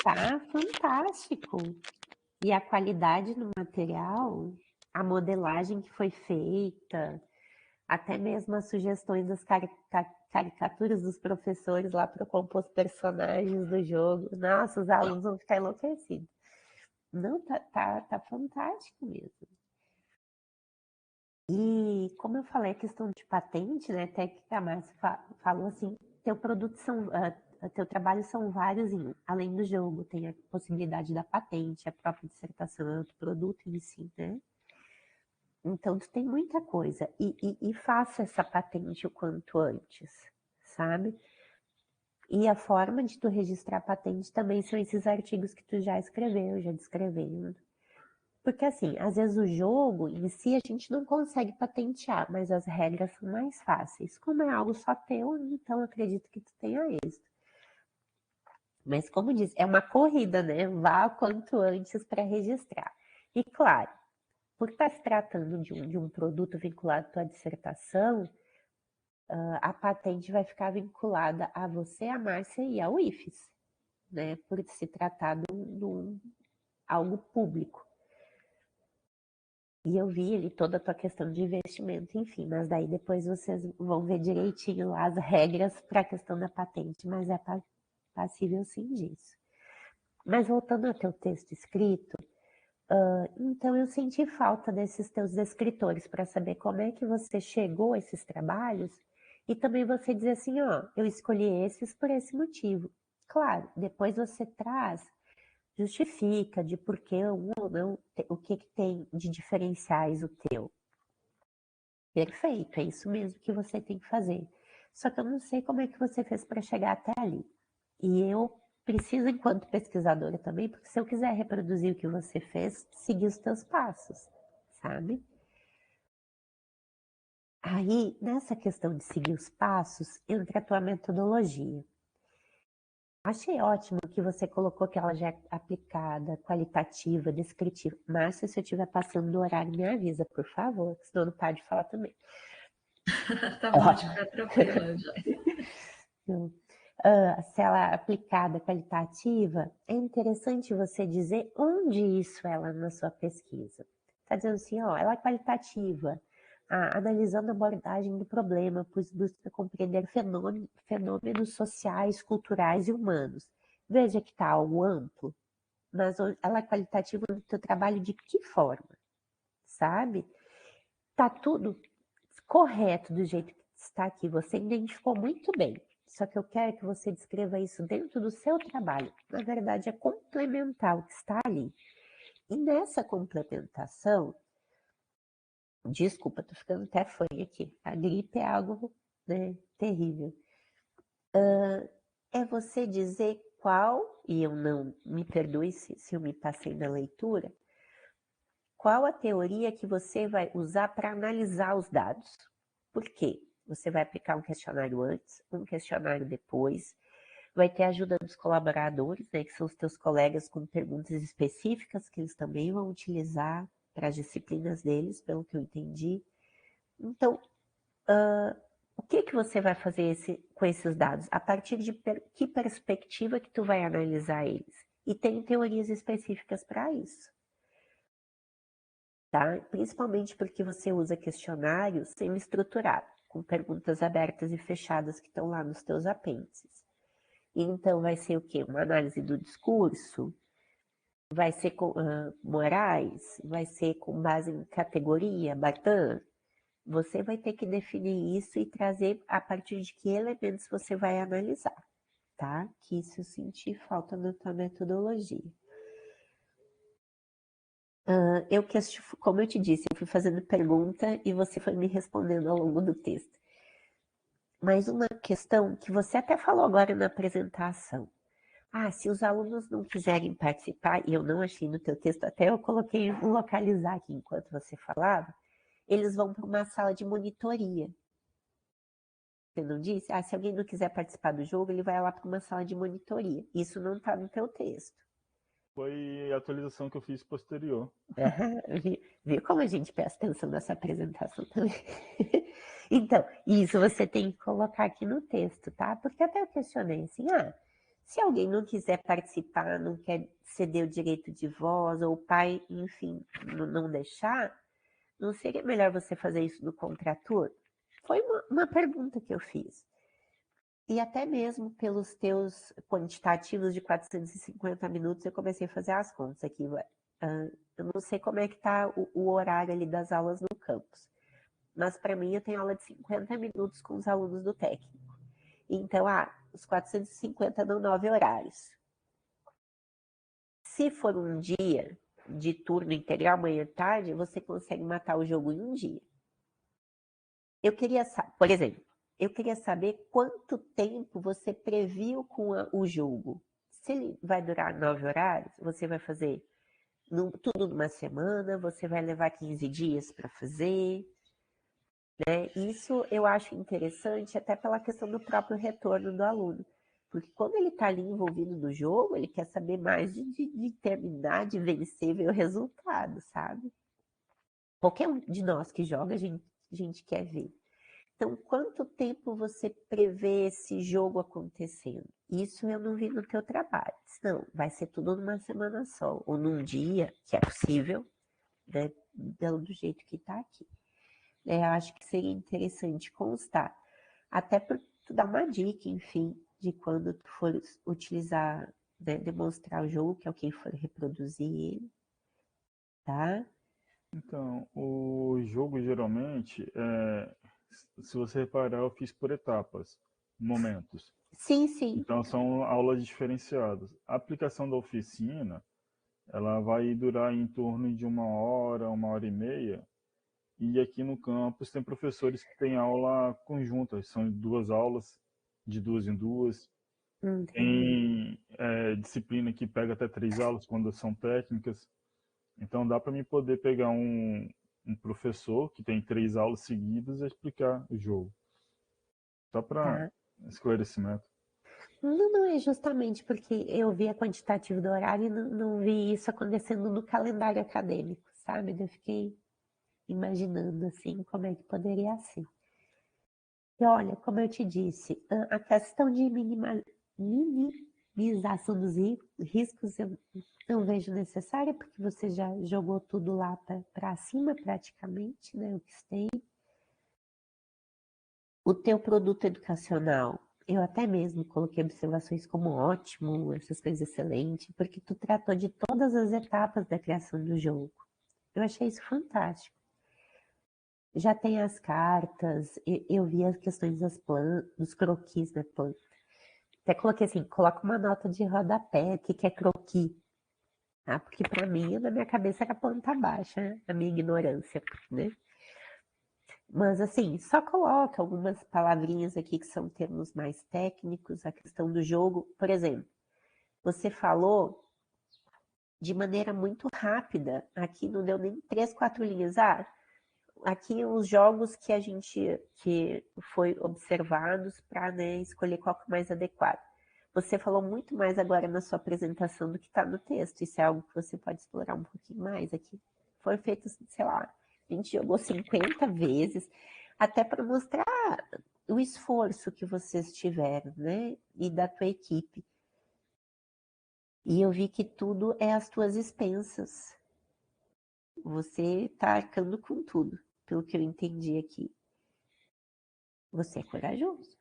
Tá fantástico. E a qualidade do material, a modelagem que foi feita, até mesmo as sugestões das caricaturas dos professores lá para compor os personagens do jogo. Nossa, os alunos vão ficar enlouquecidos. Não, tá fantástico mesmo. E como eu falei, a questão de patente, né? Até que a Márcia falou assim, teu trabalho são vários em um. Além do jogo, tem a possibilidade da patente, a própria dissertação é outro produto em si, né? Então, tu tem muita coisa. E faça essa patente o quanto antes, sabe? E a forma de tu registrar a patente também são esses artigos que tu já escreveu, já descrevendo. Porque assim, às vezes o jogo em si a gente não consegue patentear, mas as regras são mais fáceis. Como é algo só teu, então acredito que tu tenha êxito. Mas como diz, é uma corrida, né? Vá o quanto antes para registrar. E claro, por estar se tratando de um produto vinculado à tua dissertação, a patente vai ficar vinculada a você, a Márcia e ao IFES, né? Por se tratar de algo público. E eu vi ali toda a tua questão de investimento, enfim, mas daí depois vocês vão ver direitinho lá as regras para a questão da patente, mas é passível sim disso. Mas voltando ao teu texto escrito, então eu senti falta desses teus descritores para saber como é que você chegou a esses trabalhos e também você dizer assim, ó, eu escolhi esses por esse motivo. Claro, depois você traz, justifica de por que um ou não, o que tem de diferenciais o teu. Perfeito, é isso mesmo que você tem que fazer. Só que eu não sei como é que você fez para chegar até ali. E eu preciso, enquanto pesquisadora também, porque se eu quiser reproduzir o que você fez, seguir os teus passos, sabe? Aí, nessa questão de seguir os passos, entra a tua metodologia. Achei ótimo que você colocou que ela já é aplicada, qualitativa, descritiva. Márcia, se eu estiver passando do horário, me avisa, por favor, senão não pode falar também. Tá bom, fica tranquila, já. se ela é aplicada, qualitativa, é interessante você dizer onde isso é lá na sua pesquisa. Está dizendo assim, ó, ela é qualitativa, analisando a abordagem do problema, pois busca compreender fenômenos sociais, culturais e humanos. Veja que está algo amplo, mas ela é qualitativa no teu trabalho de que forma, sabe? Está tudo correto do jeito que está aqui, você identificou muito bem. Só que eu quero que você descreva isso dentro do seu trabalho. Na verdade, é complementar o que está ali. E nessa complementação, desculpa, tô ficando até fanha aqui. A gripe é algo, né, terrível. É você dizer qual, e eu não me perdoe se eu me passei na leitura, qual a teoria que você vai usar para analisar os dados. Por quê? Você vai aplicar um questionário antes, um questionário depois, vai ter a ajuda dos colaboradores, né, que são os teus colegas com perguntas específicas que eles também vão utilizar para as disciplinas deles, pelo que eu entendi. Então, o que você vai fazer com esses dados? A partir de que perspectiva que tu vai analisar eles? E tem teorias específicas para isso. Tá? Principalmente porque você usa questionário semi-estruturado, com perguntas abertas e fechadas que estão lá nos teus apêndices. Então, vai ser o quê? Uma análise do discurso? Vai ser com Moraes? Vai ser com base em categoria, Bartan? Você vai ter que definir isso e trazer a partir de que elementos você vai analisar, tá? Que isso eu senti falta na tua metodologia. Como eu te disse, eu fui fazendo pergunta e você foi me respondendo ao longo do texto. Mas uma questão que você até falou agora na apresentação. Se os alunos não quiserem participar, e eu não achei no teu texto, até eu coloquei um localizar aqui enquanto você falava, eles vão para uma sala de monitoria. Você não disse? Se alguém não quiser participar do jogo, ele vai lá para uma sala de monitoria. Isso não está no teu texto. Foi a atualização que eu fiz posterior. Viu como a gente presta atenção nessa apresentação também? Então, isso você tem que colocar aqui no texto, tá? Porque até eu questionei assim, se alguém não quiser participar, não quer ceder o direito de voz, ou o pai, enfim, não deixar, não seria melhor você fazer isso no contraturno? Foi uma pergunta que eu fiz. E até mesmo pelos teus quantitativos de 450 minutos, eu comecei a fazer as contas aqui. Eu não sei como é que está o horário ali das aulas no campus. Mas para mim, eu tenho aula de 50 minutos com os alunos do técnico. Então, os 450 dão 9 horários. Se for um dia de turno integral, manhã e tarde, você consegue matar o jogo em um dia. Eu queria saber, por exemplo, eu queria saber quanto tempo você previu com o jogo. Se ele vai durar 9 horários, você vai fazer tudo numa semana, você vai levar 15 dias para fazer, né? Isso eu acho interessante até pela questão do próprio retorno do aluno. Porque quando ele está ali envolvido no jogo, ele quer saber mais de terminar, de vencer, ver o resultado, sabe? Qualquer um de nós que joga, a gente quer ver. Então, quanto tempo você prevê esse jogo acontecendo? Isso eu não vi no teu trabalho. Não, vai ser tudo numa semana só, ou num dia, que é possível, né, do jeito que está aqui. Eu acho que seria interessante constar, até para tu dar uma dica, enfim, de quando tu for utilizar, né, demonstrar o jogo, que é o quem for reproduzir ele, tá? Então, o jogo geralmente, se você reparar, eu fiz por etapas, momentos. Sim, sim. Então, são aulas diferenciadas. A aplicação da oficina, ela vai durar em torno de 1 hora e meia. E aqui no campus tem professores que têm aula conjunta, são 2 aulas, de 2 em 2. Tem disciplina que pega até 3 aulas quando são técnicas. Então dá para mim poder pegar um professor que tem 3 aulas seguidas e explicar o jogo. Só para esclarecimento. Não é justamente porque eu vi a quantitativa do horário e não vi isso acontecendo no calendário acadêmico, sabe? Eu fiquei imaginando assim como é que poderia ser. E olha, como eu te disse, a questão de minimização dos riscos eu não vejo necessária, porque você já jogou tudo lá para cima praticamente, né, o que tem. O teu produto educacional, eu até mesmo coloquei observações como ótimo, essas coisas excelentes, porque tu tratou de todas as etapas da criação do jogo. Eu achei isso fantástico. Já tem as cartas, eu vi as questões dos croquis da planta. Até coloquei assim, coloca uma nota de rodapé, o que é croquis? Tá? Porque para mim, na minha cabeça, era planta baixa, a minha ignorância, né? Mas assim, só coloca algumas palavrinhas aqui que são termos mais técnicos, a questão do jogo. Por exemplo, você falou de maneira muito rápida, aqui não deu nem 3, 4 linhas. Aqui os jogos que foi observados para, né, escolher qual que é o mais adequado. Você falou muito mais agora na sua apresentação do que está no texto. Isso é algo que você pode explorar um pouquinho mais aqui. Foi feito, sei lá, a gente jogou 50 vezes, até para mostrar o esforço que vocês tiveram, né? E da tua equipe. E eu vi que tudo é às tuas expensas. Você está arcando com tudo, pelo que eu entendi aqui. Você é corajoso.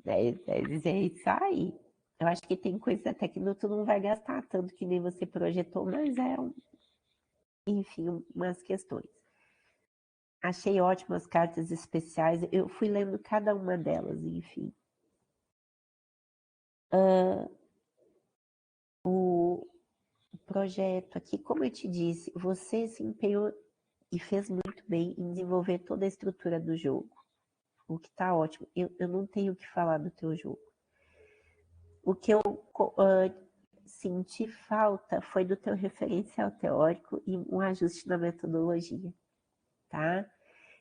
É isso aí. Eu acho que tem coisas até que tu não vai gastar tanto que nem você projetou, mas enfim, umas questões. Achei ótimas cartas especiais. Eu fui lendo cada uma delas, enfim. O projeto aqui, como eu te disse, você se empenhou e fez muito bem em desenvolver toda a estrutura do jogo. O que tá ótimo. Eu não tenho o que falar do teu jogo. O que eu senti falta foi do teu referencial teórico e um ajuste na metodologia, tá?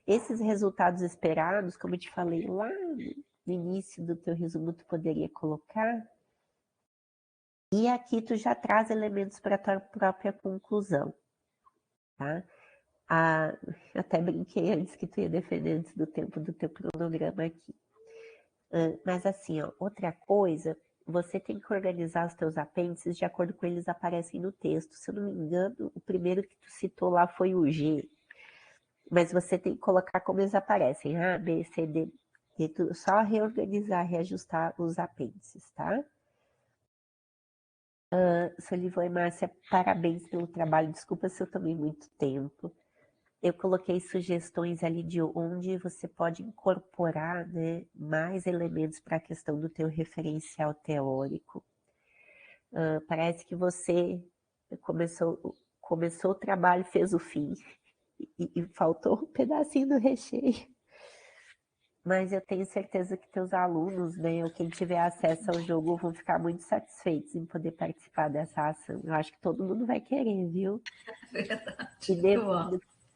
Esses resultados esperados, como eu te falei lá no início do teu resumo, tu poderia colocar, e aqui tu já traz elementos para a tua própria conclusão, tá? Eu até brinquei antes que tu ia defender antes do tempo do teu cronograma aqui. Mas assim, ó, outra coisa, você tem que organizar os teus apêndices de acordo com eles aparecem no texto. Se eu não me engano, o primeiro que tu citou lá foi o G, mas você tem que colocar como eles aparecem, A, B, C, D, e tu só reorganizar, reajustar os apêndices, tá? Solivan e Márcia, parabéns pelo trabalho, desculpa se eu tomei muito tempo. Eu coloquei sugestões ali de onde você pode incorporar, né, mais elementos para a questão do teu referencial teórico. Parece que você começou o trabalho, fez o fim, e faltou um pedacinho do recheio. Mas eu tenho certeza que teus alunos, né, ou quem tiver acesso ao jogo, vão ficar muito satisfeitos em poder participar dessa ação. Eu acho que todo mundo vai querer, viu? Verdade. E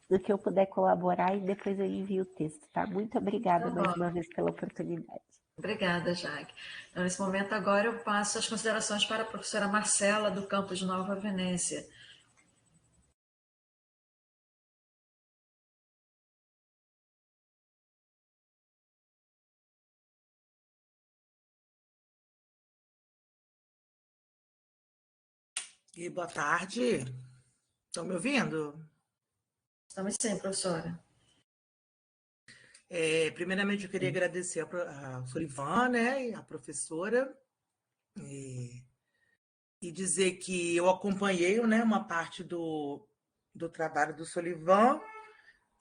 do que eu puder colaborar, e depois eu envio o texto, tá? Muito obrigada mais uma vez pela oportunidade. Obrigada, Jaque. Então, nesse momento agora eu passo as considerações para a professora Marcela, do campus Nova Venécia. E boa tarde. Estão me ouvindo? Estamos sim, professora. Primeiramente, eu queria agradecer a Solivan, né, a professora, e dizer que eu acompanhei, né, uma parte do trabalho do Solivan,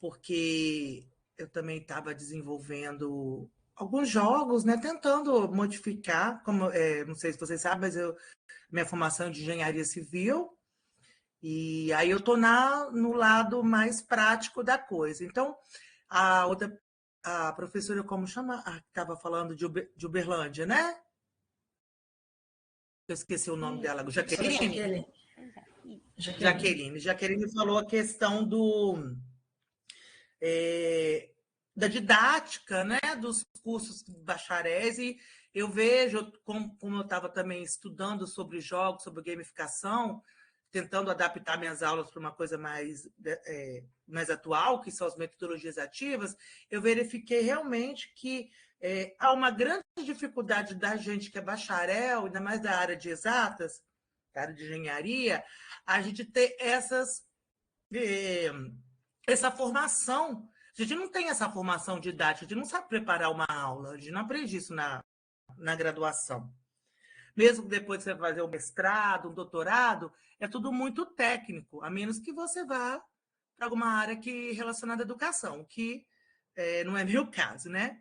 porque eu também estava desenvolvendo alguns jogos, né, tentando modificar, como não sei se vocês sabem, mas minha formação é de engenharia civil, e aí eu estou no lado mais prático da coisa. Então, a professora, como chama? Que estava falando de Uberlândia, né? Eu esqueci o nome dela. Jaqueline? Jaqueline falou a questão da didática, né? Dos cursos bacharéis, e eu vejo, como eu estava também estudando sobre jogos, sobre gamificação, tentando adaptar minhas aulas para uma coisa mais atual, que são as metodologias ativas, eu verifiquei realmente que há uma grande dificuldade da gente que é bacharel, ainda mais da área de exatas, da área de engenharia, a gente ter essa formação. A gente não tem essa formação didática, a gente não sabe preparar uma aula, a gente não aprende isso na graduação. Mesmo depois de você fazer um mestrado, um doutorado, é tudo muito técnico, a menos que você vá para alguma área relacionada à educação, que não é meu caso, né?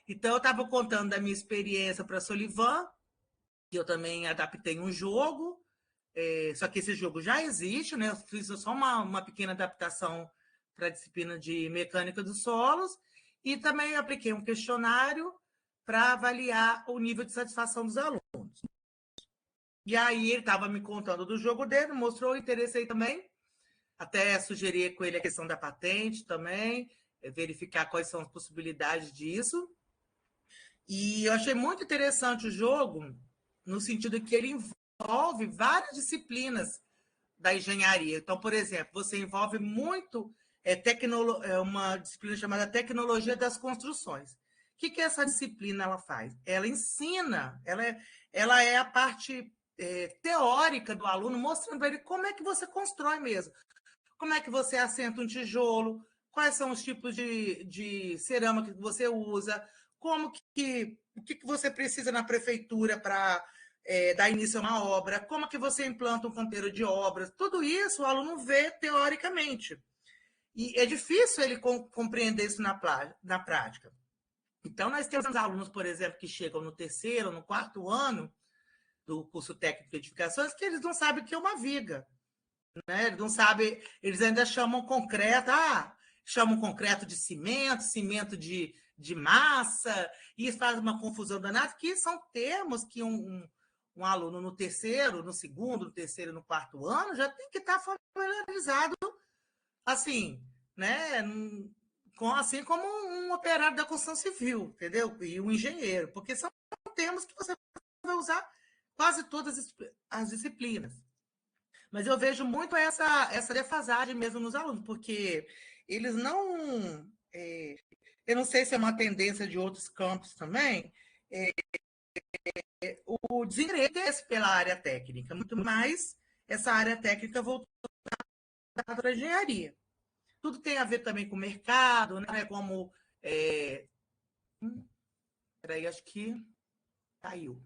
Então, eu estava contando da minha experiência para a Solivan, que eu também adaptei um jogo, só que esse jogo já existe, né? Eu fiz só uma pequena adaptação para a disciplina de mecânica dos solos, e também apliquei um questionário para avaliar o nível de satisfação dos alunos. E aí ele estava me contando do jogo dele, mostrou o interesse aí também, até sugeri com ele a questão da patente também, verificar quais são as possibilidades disso. E eu achei muito interessante o jogo, no sentido que ele envolve várias disciplinas da engenharia. Então, por exemplo, você envolve muito uma disciplina chamada Tecnologia das Construções. O que essa disciplina ela faz? Ela ensina, ela é a parte teórica do aluno, mostrando para ele como é que você constrói mesmo. Como é que você assenta um tijolo, quais são os tipos de cerâmica que você usa, o que você precisa na prefeitura para dar início a uma obra, como que você implanta um canteiro de obras, tudo isso o aluno vê teoricamente. E é difícil ele compreender isso na prática. Então, nós temos alunos, por exemplo, que chegam no terceiro, no quarto ano do curso técnico de edificações, que eles não sabem o que é uma viga. Né? Eles não sabem, eles ainda chamam concreto, chamam concreto de cimento de massa, e isso faz uma confusão danada, que são termos que um aluno no terceiro, no segundo, no terceiro, no quarto ano, já tem que estar familiarizado, assim, né? Assim como um operário da construção civil, entendeu? E um engenheiro, porque são termos que você vai usar quase todas as disciplinas. Mas eu vejo muito essa defasagem mesmo nos alunos, porque eles não... eu não sei se é uma tendência de outros campos também, o desinteresse pela área técnica, muito mais essa área técnica voltada para a engenharia. Tudo tem a ver também com o mercado, né? Como... Peraí, acho que caiu.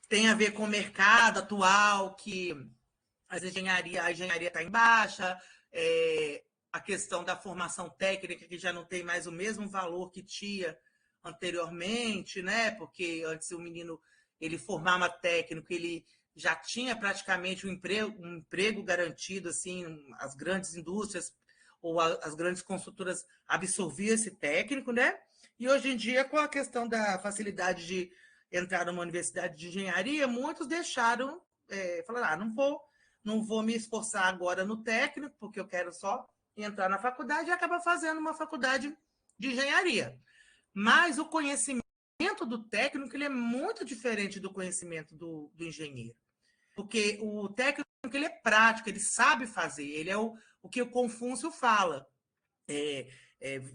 Tem a ver com o mercado atual, que a engenharia está em baixa, a questão da formação técnica, que já não tem mais o mesmo valor que tinha anteriormente, né? Porque antes o menino ele formava técnico, ele já tinha praticamente um emprego garantido, assim, as grandes indústrias ou as grandes construtoras absorviam esse técnico, né? E hoje em dia, com a questão da facilidade de entrar numa universidade de engenharia, muitos deixaram, falaram, não vou me esforçar agora no técnico, porque eu quero só entrar na faculdade, e acaba fazendo uma faculdade de engenharia. Mas o conhecimento do técnico ele é muito diferente do conhecimento do engenheiro. Porque o técnico ele é prático, ele sabe fazer, ele é o que o Confúcio fala.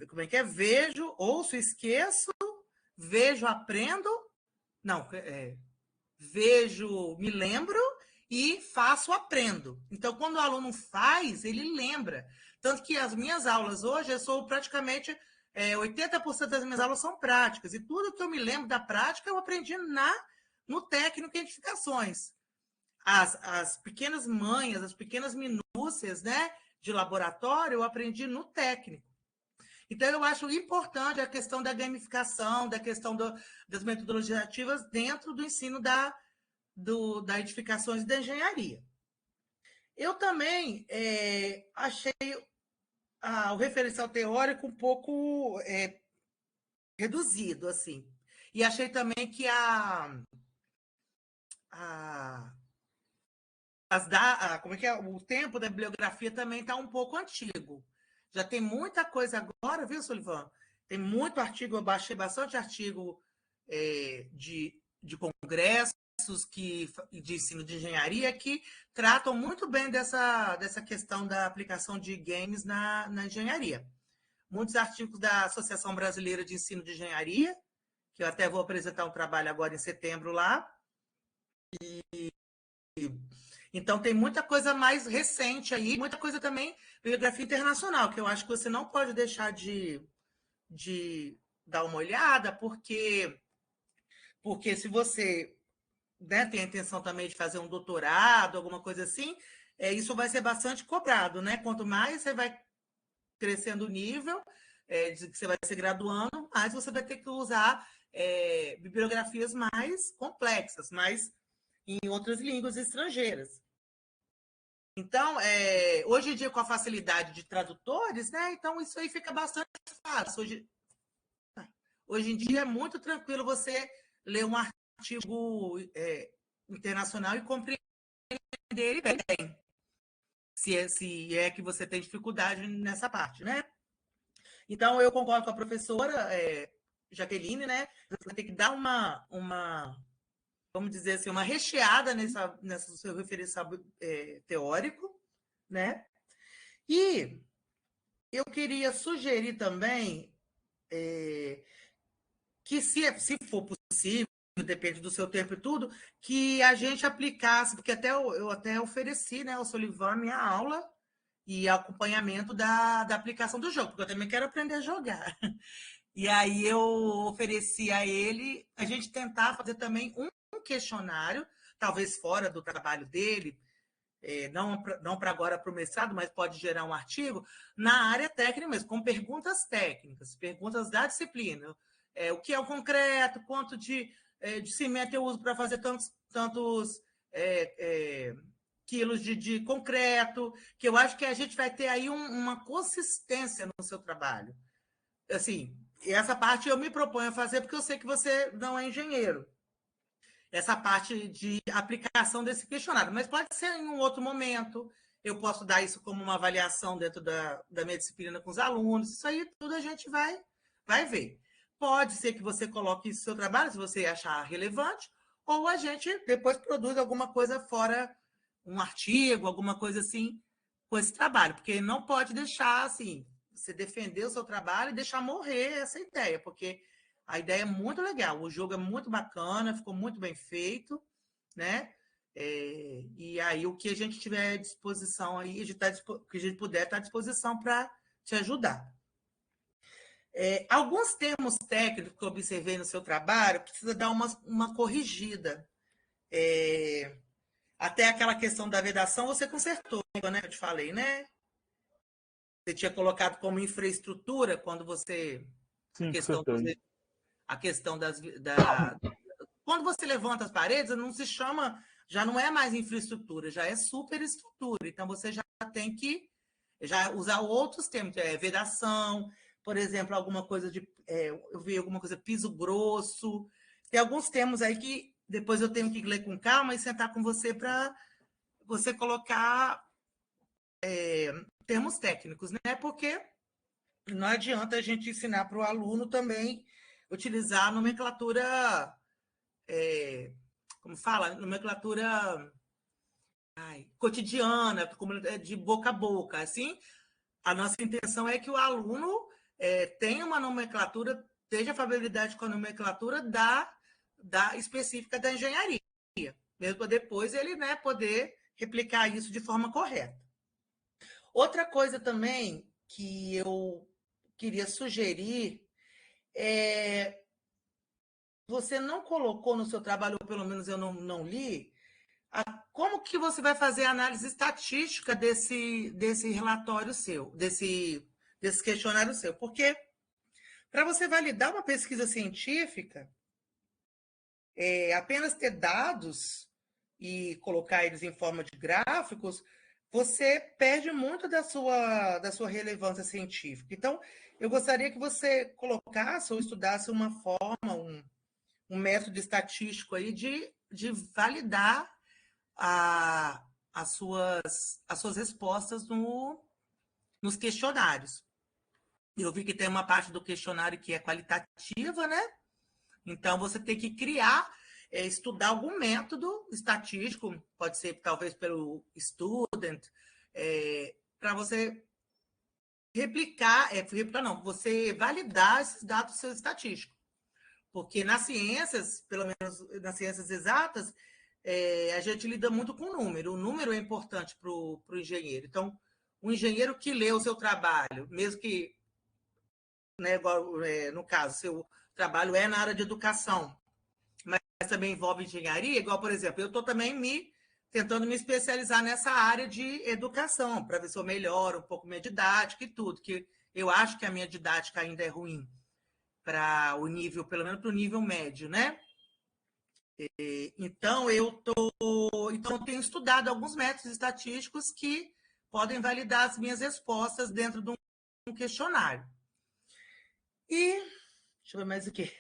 Como é que é? Vejo, ouço, esqueço, vejo, aprendo, vejo, me lembro e faço, aprendo. Então, quando o aluno faz, ele lembra. Tanto que as minhas aulas hoje, eu sou praticamente 80% das minhas aulas são práticas. E tudo que eu me lembro da prática, eu aprendi no técnico em edificações. As pequenas manhas, as pequenas minúcias, né, de laboratório, eu aprendi no técnico. Então, eu acho importante a questão da gamificação, da questão das metodologias ativas dentro do ensino da edificações e da engenharia. Eu também achei o referencial teórico um pouco reduzido, assim. E achei também que o tempo da bibliografia também está um pouco antigo. Já tem muita coisa agora, viu, Solivan? Tem muito artigo, eu baixei bastante artigo de congresso, de ensino de engenharia que tratam muito bem dessa questão da aplicação de games na engenharia. Muitos artigos da Associação Brasileira de Ensino de Engenharia, que eu até vou apresentar um trabalho agora em setembro lá. Então, tem muita coisa mais recente aí, muita coisa também, bibliografia internacional, que eu acho que você não pode deixar de dar uma olhada, porque se você, né, tem a intenção também de fazer um doutorado, alguma coisa assim, isso vai ser bastante cobrado, né? Quanto mais você vai crescendo o nível, que você vai se graduando, mais você vai ter que usar bibliografias mais complexas, mais em outras línguas estrangeiras. Então, hoje em dia, com a facilidade de tradutores, né? Então, isso aí fica bastante fácil. Hoje em dia, é muito tranquilo você ler um artigo internacional e compreender ele bem. Se é que você tem dificuldade nessa parte, né? Então, eu concordo com a professora Jaqueline, né? Você tem que dar vamos dizer assim, uma recheada nessa seu referencial teórico, né? E eu queria sugerir também que, se for possível, depende do seu tempo e tudo, que a gente aplicasse, porque eu até ofereci, né, ao Solivan minha aula e acompanhamento da aplicação do jogo, porque eu também quero aprender a jogar. E aí eu ofereci a ele a gente tentar fazer também um questionário, talvez fora do trabalho dele, não para agora para o mestrado, mas pode gerar um artigo, na área técnica mesmo, com perguntas técnicas, perguntas da disciplina. O que é o concreto, quanto de cimento eu uso para fazer tantos quilos de concreto, que eu acho que a gente vai ter aí uma consistência no seu trabalho. Assim, essa parte eu me proponho a fazer porque eu sei que você não é engenheiro. Essa parte de aplicação desse questionário, mas pode ser em um outro momento. Eu posso dar isso como uma avaliação dentro da minha disciplina com os alunos. Isso aí tudo a gente vai ver. Pode ser que você coloque isso no seu trabalho, se você achar relevante, ou a gente depois produz alguma coisa fora, um artigo, alguma coisa assim, com esse trabalho, porque não pode deixar assim, você defender o seu trabalho e deixar morrer essa ideia, porque a ideia é muito legal, o jogo é muito bacana, ficou muito bem feito, né? E aí o que a gente tiver à disposição aí, que a gente puder estar à disposição para te ajudar. Alguns termos técnicos que eu observei no seu trabalho precisa dar uma corrigida. Até aquela questão da vedação você consertou, né? Eu te falei, né? Você tinha colocado como infraestrutura quando você... Sim, a questão quando você levanta as paredes, não se chama, já não é mais infraestrutura, já é superestrutura. Então, você já tem que usar outros termos, vedação, por exemplo, alguma coisa eu vi alguma coisa, piso grosso. Tem alguns termos aí que depois eu tenho que ler com calma e sentar com você para você colocar termos técnicos, né? Porque não adianta a gente ensinar para o aluno também utilizar a nomenclatura, como fala? Nomenclatura cotidiana, de boca a boca. Assim, a nossa intenção é que o aluno tenha uma nomenclatura, tenha familiaridade com a nomenclatura da específica da engenharia, mesmo para depois ele, né, poder replicar isso de forma correta. Outra coisa também que eu queria sugerir você não colocou no seu trabalho, ou pelo menos eu não li, como que você vai fazer a análise estatística desse relatório seu, desse questionário seu? Porque para você validar uma pesquisa científica, apenas ter dados e colocar eles em forma de gráficos, você perde muito da sua relevância científica. Então, eu gostaria que você colocasse ou estudasse uma forma, um método estatístico aí de validar as suas respostas nos questionários. Eu vi que tem uma parte do questionário que é qualitativa, né? Então, você tem que criar. estudar algum método estatístico, pode ser talvez pelo Student, para você você validar esses dados do seu estatístico. Porque nas ciências, pelo menos nas ciências exatas, a gente lida muito com o número. O número é importante para o engenheiro. Então, o engenheiro que lê o seu trabalho, mesmo que, né, igual, no caso, seu trabalho é na área de educação, mas também envolve engenharia, igual, por exemplo, eu estou também tentando me especializar nessa área de educação, para ver se eu melhoro um pouco minha didática e tudo, que eu acho que a minha didática ainda é ruim para o nível, pelo menos para o nível médio, né? Então, eu tenho estudado alguns métodos estatísticos que podem validar as minhas respostas dentro de um questionário. E, deixa eu ver mais o quê.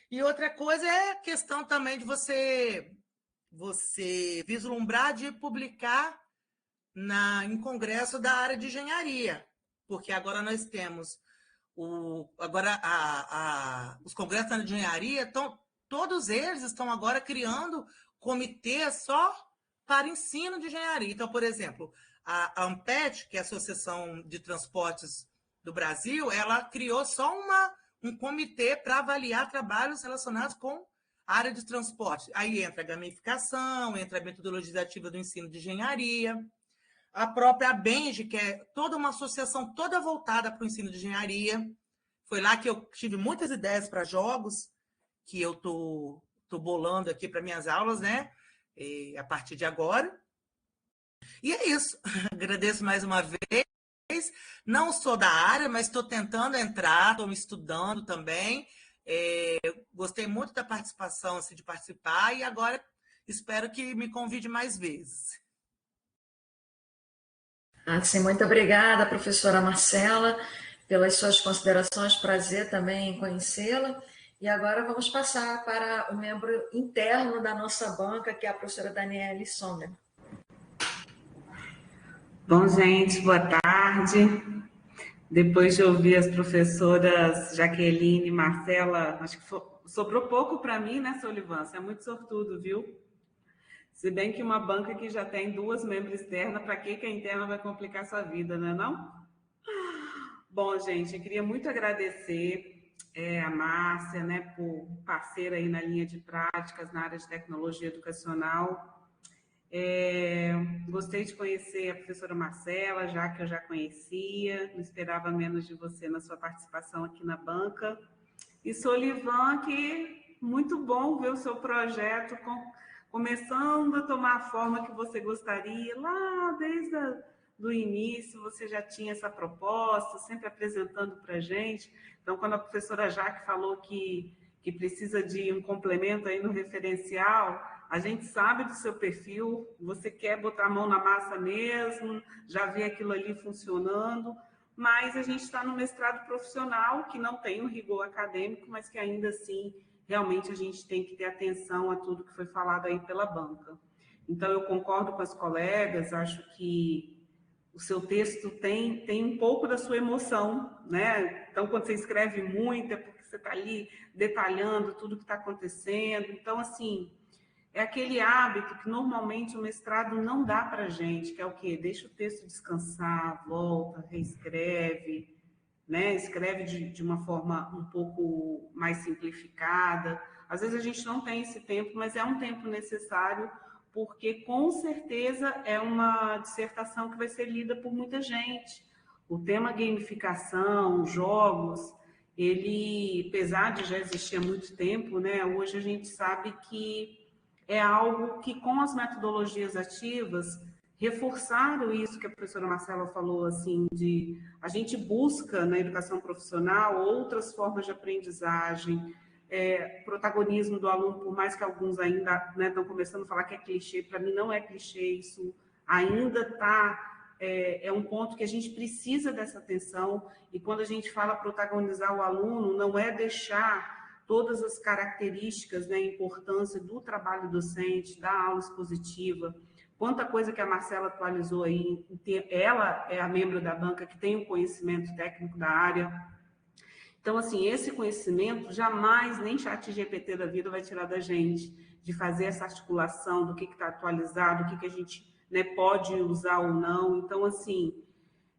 E outra coisa é a questão também de você vislumbrar de publicar em congresso da área de engenharia, porque agora nós temos os congressos da engenharia, todos eles estão agora criando comitês só para ensino de engenharia. Então, por exemplo, a ANPET, que é a Associação de Transportes do Brasil, ela criou só um comitê para avaliar trabalhos relacionados com a área de transporte. Aí entra a gamificação, entra a metodologia ativa do ensino de engenharia. A própria ABENGE, que é toda uma associação toda voltada para o ensino de engenharia. Foi lá que eu tive muitas ideias para jogos, que eu tô bolando aqui para minhas aulas, né? A partir de agora. E é isso. Agradeço mais uma vez. Não sou da área, mas estou tentando entrar, estou me estudando também. Gostei muito da participação, assim, de participar, e agora espero que me convide mais vezes. Sim, muito obrigada, professora Marcela, pelas suas considerações. Prazer também em conhecê-la. E agora vamos passar para o membro interno da nossa banca, que é a professora Daniele Sommer. Bom, gente, boa tarde. Depois de ouvir as professoras Jaqueline e Marcela, acho que sobrou pouco para mim, né, Solivan? Você é muito sortudo, viu? Se bem que uma banca que já tem 2 membros externas, para que a interna vai complicar sua vida, não é não? Bom, gente, eu queria muito agradecer a Márcia, né, por parceira aí na linha de práticas na área de tecnologia educacional. Gostei de conhecer a professora Marcela, já que eu já conhecia, não esperava menos de você na sua participação aqui na banca. E Solivan, que muito bom ver o seu projeto começando a tomar a forma que você gostaria. Lá desde o início você já tinha essa proposta, sempre apresentando para a gente. Então, quando a professora Jaque falou que precisa de um complemento aí no referencial, a gente sabe do seu perfil, você quer botar a mão na massa mesmo, já vê aquilo ali funcionando, mas a gente está no mestrado profissional, que não tem um rigor acadêmico, mas que ainda assim, realmente a gente tem que ter atenção a tudo que foi falado aí pela banca. Então, eu concordo com as colegas, acho que o seu texto tem um pouco da sua emoção, né? Então, quando você escreve muito, é porque você está ali detalhando tudo que está acontecendo. Então, assim, é aquele hábito que normalmente o mestrado não dá para a gente, que é o quê? Deixa o texto descansar, volta, reescreve, né? Escreve de uma forma um pouco mais simplificada. Às vezes a gente não tem esse tempo, mas é um tempo necessário, porque com certeza é uma dissertação que vai ser lida por muita gente. O tema gamificação, jogos, ele, apesar de já existir há muito tempo, né? Hoje a gente sabe que é algo que, com as metodologias ativas, reforçaram isso que a professora Marcela falou, assim, de a gente busca na educação profissional outras formas de aprendizagem, protagonismo do aluno, por mais que alguns ainda, né, estão começando a falar que é clichê, para mim não é clichê, isso ainda está, é um ponto que a gente precisa dessa atenção, e quando a gente fala protagonizar o aluno, não é deixar todas as características, né, a importância do trabalho docente, da aula expositiva, quanta coisa que a Marcela atualizou aí, ela é a membro da banca que tem um conhecimento técnico da área. Então, assim, esse conhecimento jamais nem ChatGPT da vida vai tirar da gente. de fazer essa articulação do que está atualizado, o que a gente, né, pode usar ou não. Então, assim,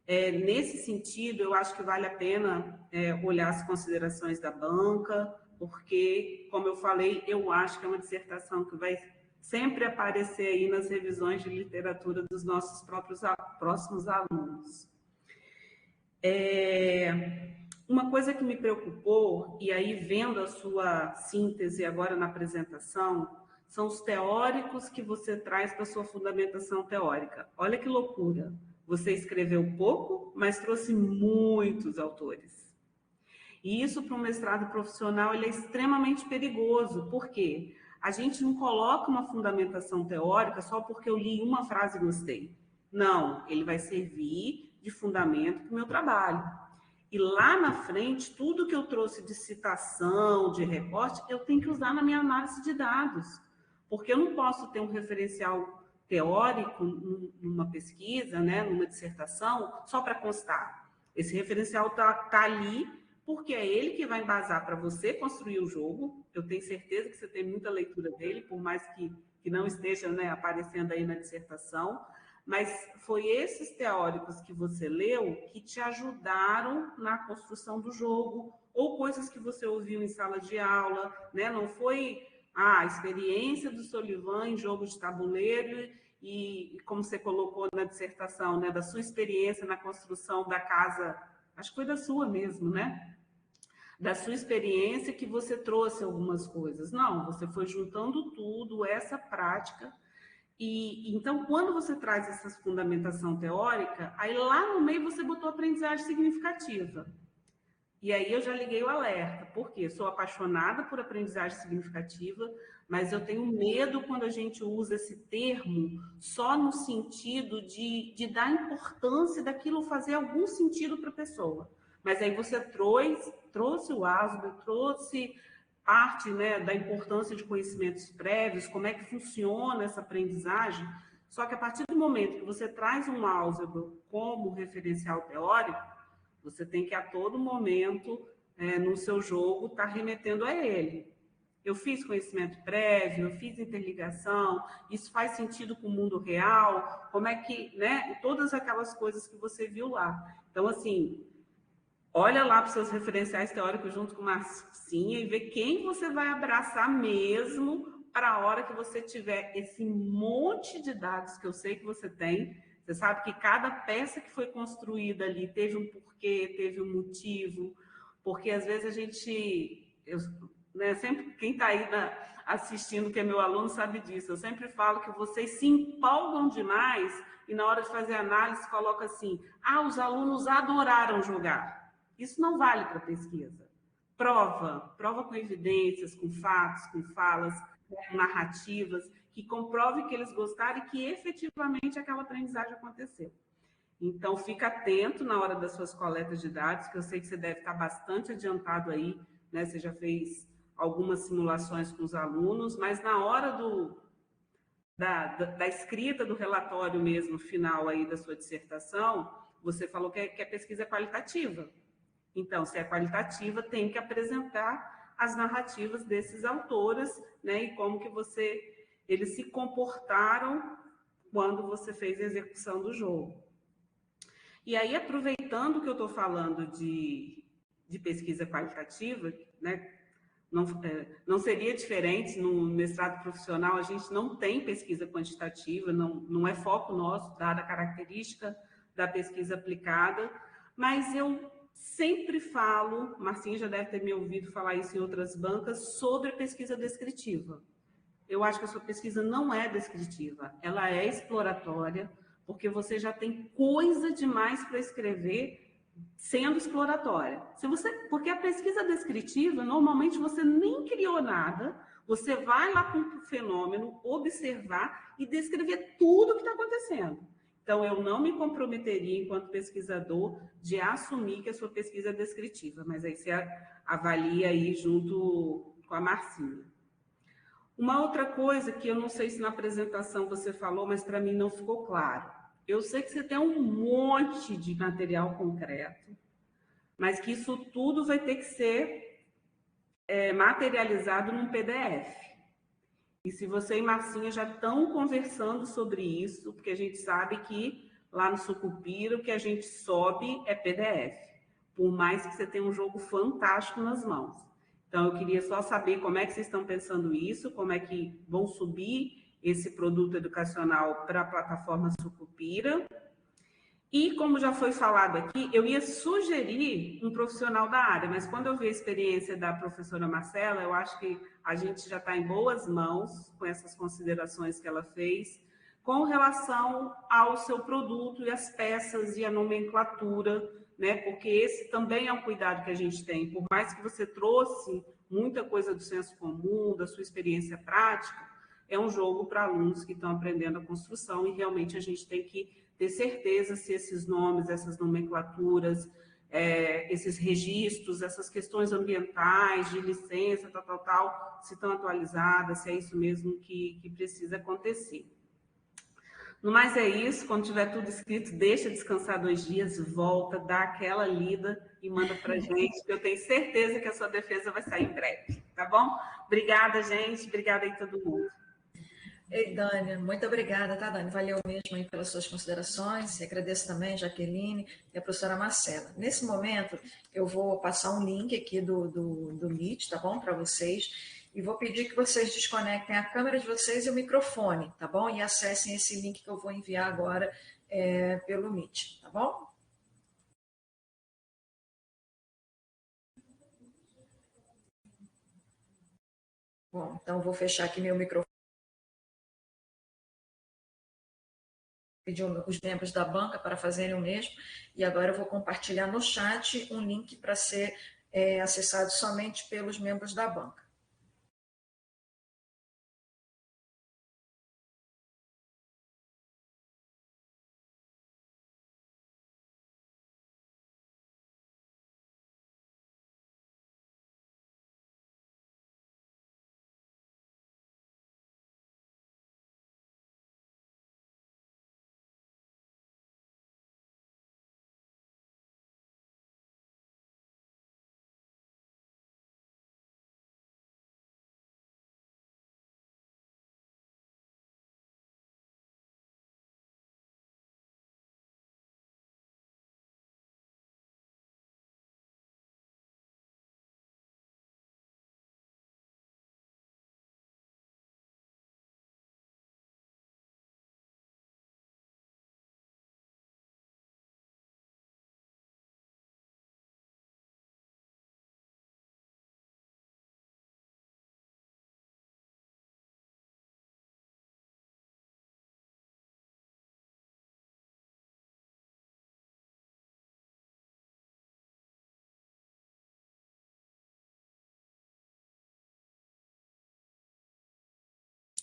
nesse sentido, eu acho que vale a pena olhar as considerações da banca, porque, como eu falei, eu acho que é uma dissertação que vai sempre aparecer aí nas revisões de literatura dos nossos próximos alunos. Uma coisa que me preocupou, e aí vendo a sua síntese agora na apresentação, são os teóricos que você traz para a sua fundamentação teórica. Olha que loucura! Você escreveu pouco, mas trouxe muitos autores. E isso, para um mestrado profissional, ele é extremamente perigoso. Por quê? A gente não coloca uma fundamentação teórica só porque eu li uma frase e gostei. Não, ele vai servir de fundamento para o meu trabalho. E lá na frente, tudo que eu trouxe de citação, de recorte, eu tenho que usar na minha análise de dados. Porque eu não posso ter um referencial teórico numa pesquisa, né, numa dissertação, só para constar. Esse referencial está ali porque é ele que vai embasar para você construir o jogo. Eu tenho certeza que você tem muita leitura dele, por mais que não esteja, né, aparecendo aí na dissertação. Mas foi esses teóricos que você leu que te ajudaram na construção do jogo, ou coisas que você ouviu em sala de aula, né? Não foi a experiência do Solivan em jogo de tabuleiro e como você colocou na dissertação, né, da sua experiência na construção da casa, acho que foi da sua mesmo, né? Da sua experiência que você trouxe algumas coisas. Não, você foi juntando tudo, essa prática. E então, quando você traz essa fundamentação teórica, aí lá no meio você botou aprendizagem significativa. E aí eu já liguei o alerta, porque eu sou apaixonada por aprendizagem significativa, mas eu tenho medo quando a gente usa esse termo só no sentido de dar importância daquilo fazer algum sentido para a pessoa. Mas aí você trouxe o Asber, trouxe parte, né, da importância de conhecimentos prévios, como é que funciona essa aprendizagem. Só que a partir do momento que você traz um álgebra como referencial teórico, você tem que a todo momento, no seu jogo, estar remetendo a ele. Eu fiz conhecimento prévio, eu fiz interligação, isso faz sentido com o mundo real, como é que, né, todas aquelas coisas que você viu lá. Então, assim, olha lá para os seus referenciais teóricos junto com Marcinha e vê quem você vai abraçar mesmo para a hora que você tiver esse monte de dados que eu sei que você tem. Você sabe que cada peça que foi construída ali teve um porquê, teve um motivo, porque às vezes a gente, né, sempre quem está aí assistindo, que é meu aluno, sabe disso. Eu sempre falo que vocês se empolgam demais e na hora de fazer análise coloca assim, os alunos adoraram jogar. Isso não vale para pesquisa. Prova com evidências, com fatos, com falas, com narrativas, que comprove que eles gostaram e que efetivamente aquela aprendizagem aconteceu. Então, fica atento na hora das suas coletas de dados, que eu sei que você deve estar bastante adiantado aí, né? Você já fez algumas simulações com os alunos, mas na hora da escrita do relatório mesmo, final aí da sua dissertação, você falou que a pesquisa é qualitativa. Então, se é qualitativa, tem que apresentar as narrativas desses autores, né? E como que eles se comportaram quando você fez a execução do jogo. E aí, aproveitando que eu estou falando de pesquisa qualitativa, né? Não seria diferente no mestrado profissional, a gente não tem pesquisa quantitativa, não é foco nosso, dada a característica da pesquisa aplicada, mas eu sempre falo, Marcinha já deve ter me ouvido falar isso em outras bancas, sobre a pesquisa descritiva. Eu acho que a sua pesquisa não é descritiva, ela é exploratória, porque você já tem coisa demais para escrever sendo exploratória. Porque a pesquisa descritiva, normalmente você nem criou nada, você vai lá com o fenômeno, observar e descrever tudo o que está acontecendo. Então, eu não me comprometeria, enquanto pesquisador, de assumir que a sua pesquisa é descritiva, mas aí você avalia aí junto com a Marcinha. Uma outra coisa que eu não sei se na apresentação você falou, mas para mim não ficou claro. Eu sei que você tem um monte de material concreto, mas que isso tudo vai ter que ser materializado num PDF. E se você e Marcinha já estão conversando sobre isso, porque a gente sabe que lá no Sucupira o que a gente sobe é PDF, por mais que você tenha um jogo fantástico nas mãos. Então, eu queria só saber como é que vocês estão pensando isso, como é que vão subir esse produto educacional para a plataforma Sucupira. E, como já foi falado aqui, eu ia sugerir um profissional da área, mas quando eu vi a experiência da professora Marcela, eu acho que a gente já está em boas mãos com essas considerações que ela fez, com relação ao seu produto e as peças e a nomenclatura, né? Porque esse também é um cuidado que a gente tem. Por mais que você trouxe muita coisa do senso comum, da sua experiência prática, é um jogo para alunos que estão aprendendo a construção e realmente a gente tem que ter certeza se esses nomes, essas nomenclaturas, esses registros, essas questões ambientais, de licença, se estão atualizadas, se é isso mesmo que precisa acontecer. No mais é isso, quando tiver tudo escrito, deixa descansar 2 dias, volta, dá aquela lida e manda para gente, que eu tenho certeza que a sua defesa vai sair em breve, tá bom? Obrigada, gente, obrigada aí todo mundo. Ei, Dani, muito obrigada, tá, Dani? Valeu mesmo aí pelas suas considerações. E agradeço também a Jaqueline e a professora Marcela. Nesse momento, eu vou passar um link aqui do Meet, tá bom? Para vocês. E vou pedir que vocês desconectem a câmera de vocês e o microfone, tá bom? E acessem esse link que eu vou enviar agora pelo Meet, tá bom? Bom, então vou fechar aqui meu microfone. Pedir os membros da banca para fazerem o mesmo, e agora eu vou compartilhar no chat um link para ser acessado somente pelos membros da banca.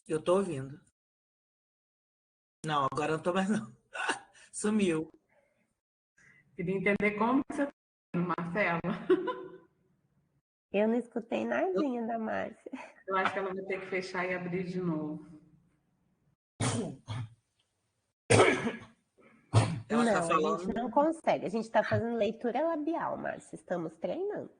Eu tô ouvindo. Não, agora não tô mais não. Sumiu. Queria entender como você está ouvindo, Marcela. Eu não escutei nadinha da Márcia. Eu acho que ela vai ter que fechar e abrir de novo. Ela não, tá falando... a gente não consegue. A gente está fazendo leitura labial, Márcia. Estamos treinando.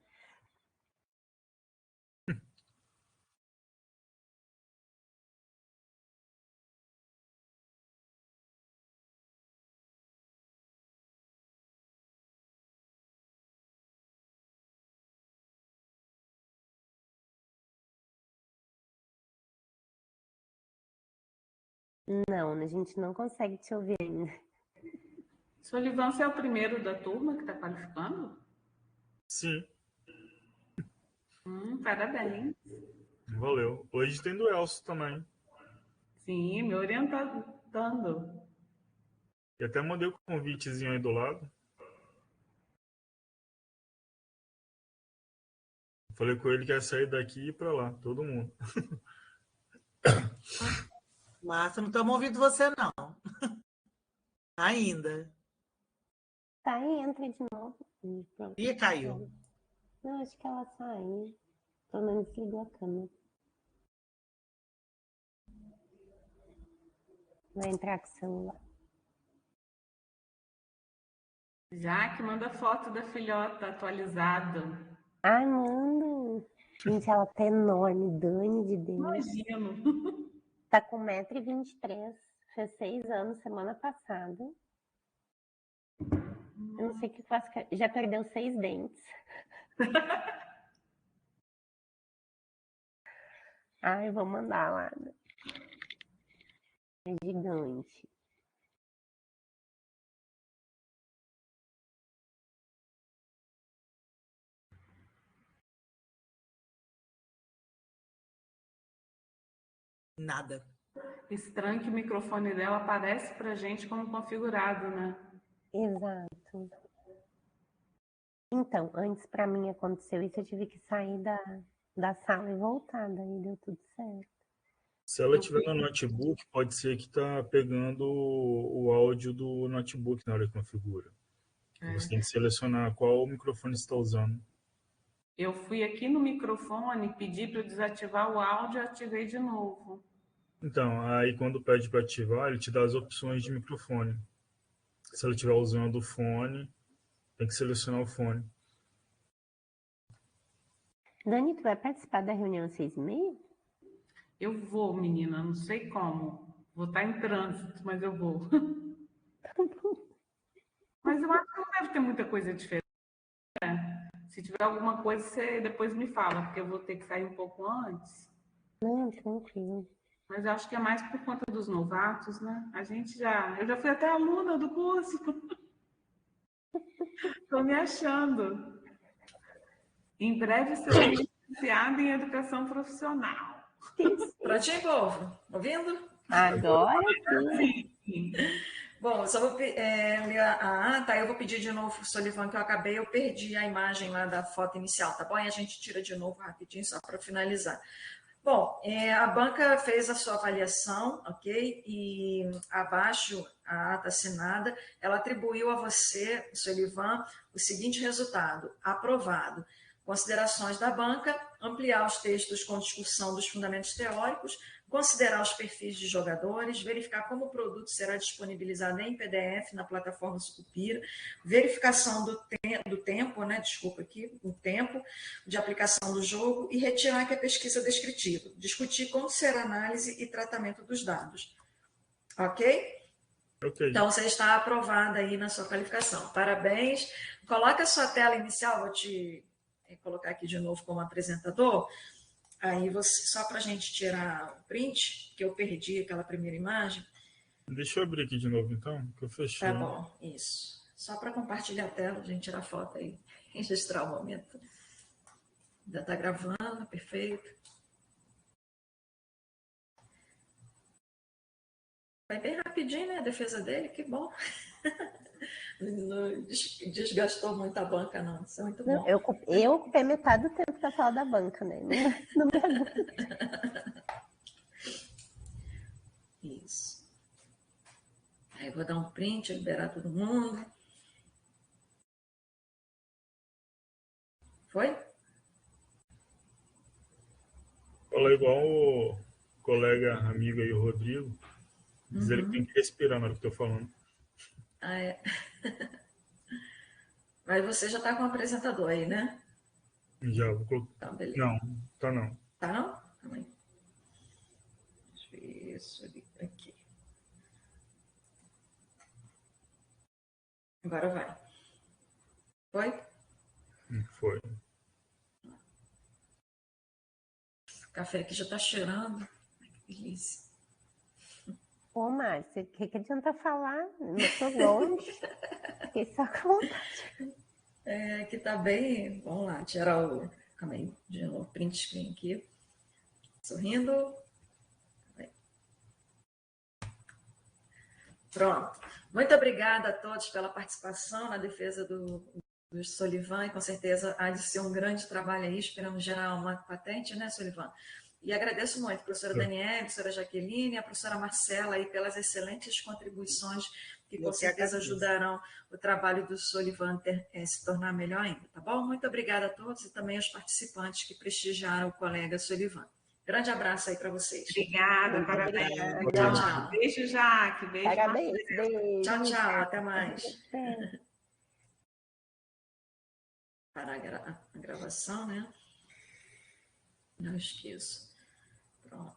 Não, a gente não consegue te ouvir ainda. Solivan, você é o primeiro da turma que está qualificando? Sim. Parabéns. Valeu. Hoje tem do Elcio também. Sim, me orientando. E até mandei o convitezinho aí do lado. Falei com ele que ia sair daqui e ir pra lá, todo mundo. Márcia, não estamos ouvindo você, não. Ainda. Tá aí, entra de novo. Pronto. Ih, caiu. Não, acho que ela saiu. Pelo menos desligou a câmera. Vai entrar com o celular. Jaque, manda foto da filhota atualizada. Ai, mando. Gente, ela tá enorme, Dani de Deus. Imagino. Tá com 1,23 m. Fez 6 anos semana passada. Eu não sei o que faz. Já perdeu 6 dentes. Ai, eu vou mandar lá. É gigante. Nada. Estranho que o microfone dela aparece pra gente como configurado, né? Exato. Então, antes para mim aconteceu isso, eu tive que sair da sala e voltar, daí deu tudo certo. Se ela estiver no notebook, pode ser que tá pegando o áudio do notebook na hora que configura. Você tem que selecionar qual microfone você está usando. Eu fui aqui no microfone, pedi para desativar o áudio e ativei de novo. Então, aí quando pede para ativar, ele te dá as opções de microfone. Se ela estiver usando o fone, tem que selecionar o fone. Dani, tu vai participar da reunião 6h30? Eu vou, menina, não sei como. Vou estar em trânsito, mas eu vou. Mas eu acho que não deve ter muita coisa diferente, né? Se tiver alguma coisa, você depois me fala, porque eu vou ter que sair um pouco antes. Não, tranquilo. Mas eu acho que é mais por conta dos novatos, né? Eu já fui até aluna do curso. Estou me achando. Em breve serei licenciada em educação profissional. Para ti, povo, ouvindo? Agora sim. Sim. Bom, só vou ler a ata, eu vou pedir de novo, Solivan, que eu perdi a imagem lá da foto inicial, tá bom? E a gente tira de novo rapidinho, só para finalizar. Bom, a banca fez a sua avaliação, ok? E abaixo, a ata assinada, ela atribuiu a você, Solivan, o seguinte resultado: aprovado. Considerações da banca: ampliar os textos com discussão dos fundamentos teóricos, considerar os perfis de jogadores, verificar como o produto será disponibilizado em PDF na plataforma Sucupira, verificação do tempo, né? Desculpa aqui, o tempo de aplicação do jogo e retirar aqui a pesquisa descritiva. Discutir como será a análise e tratamento dos dados. Ok? Ok. Então, você está aprovada aí na sua qualificação. Parabéns. Coloca a sua tela inicial, vou te colocar aqui de novo como apresentador. Aí você, só para a gente tirar o print, que eu perdi aquela primeira imagem. Deixa eu abrir aqui de novo, então, que eu fechei. Tá bom, isso. Só para compartilhar a tela, a gente tirar foto aí, registrar o momento. Ainda está gravando, perfeito. Vai bem rapidinho, né? A defesa dele, que bom. Não desgastou muito a banca, não. Isso é muito bom. Não, eu ocupei metade do tempo para falar da banca, né? Não me aguento. Isso. Aí eu vou dar um print, liberar todo mundo. Foi? Fala igual o colega amigo aí, o Rodrigo. Diz ele que tem que respirar na hora que eu tô falando. Ah, é. Mas você já está com o apresentador aí, né? Já, vou colocar. Tá, beleza. Não, tá não. Tá, não? Calma aí. Isso aqui. Agora vai. Foi? Foi. O café aqui já está cheirando. Que delícia. Ô, Márcia, o que adianta falar? Eu tô longe. Fiquei só com vontade. Aqui tá bem. Vamos lá, tirar o. Calma aí, de novo, print screen aqui. Sorrindo. Pronto. Muito obrigada a todos pela participação na defesa do Solivan, e com certeza há de ser um grande trabalho aí, esperamos gerar uma patente, né, Solivan? E agradeço muito a professora Daniela, a professora Jaqueline, a professora Marcela aí pelas excelentes contribuições que com certeza ajudarão o trabalho do Solivan se tornar melhor ainda, tá bom? Muito obrigada a todos e também aos participantes que prestigiaram o colega Solivan. Grande abraço aí para vocês. Obrigada, parabéns. Tchau, tchau. Beijo, Jaque. Beijo, Parabéns, Marcela. beijo. Tchau, tchau. Até mais. É. Parar a gravação, né? Não esqueço. Pronto.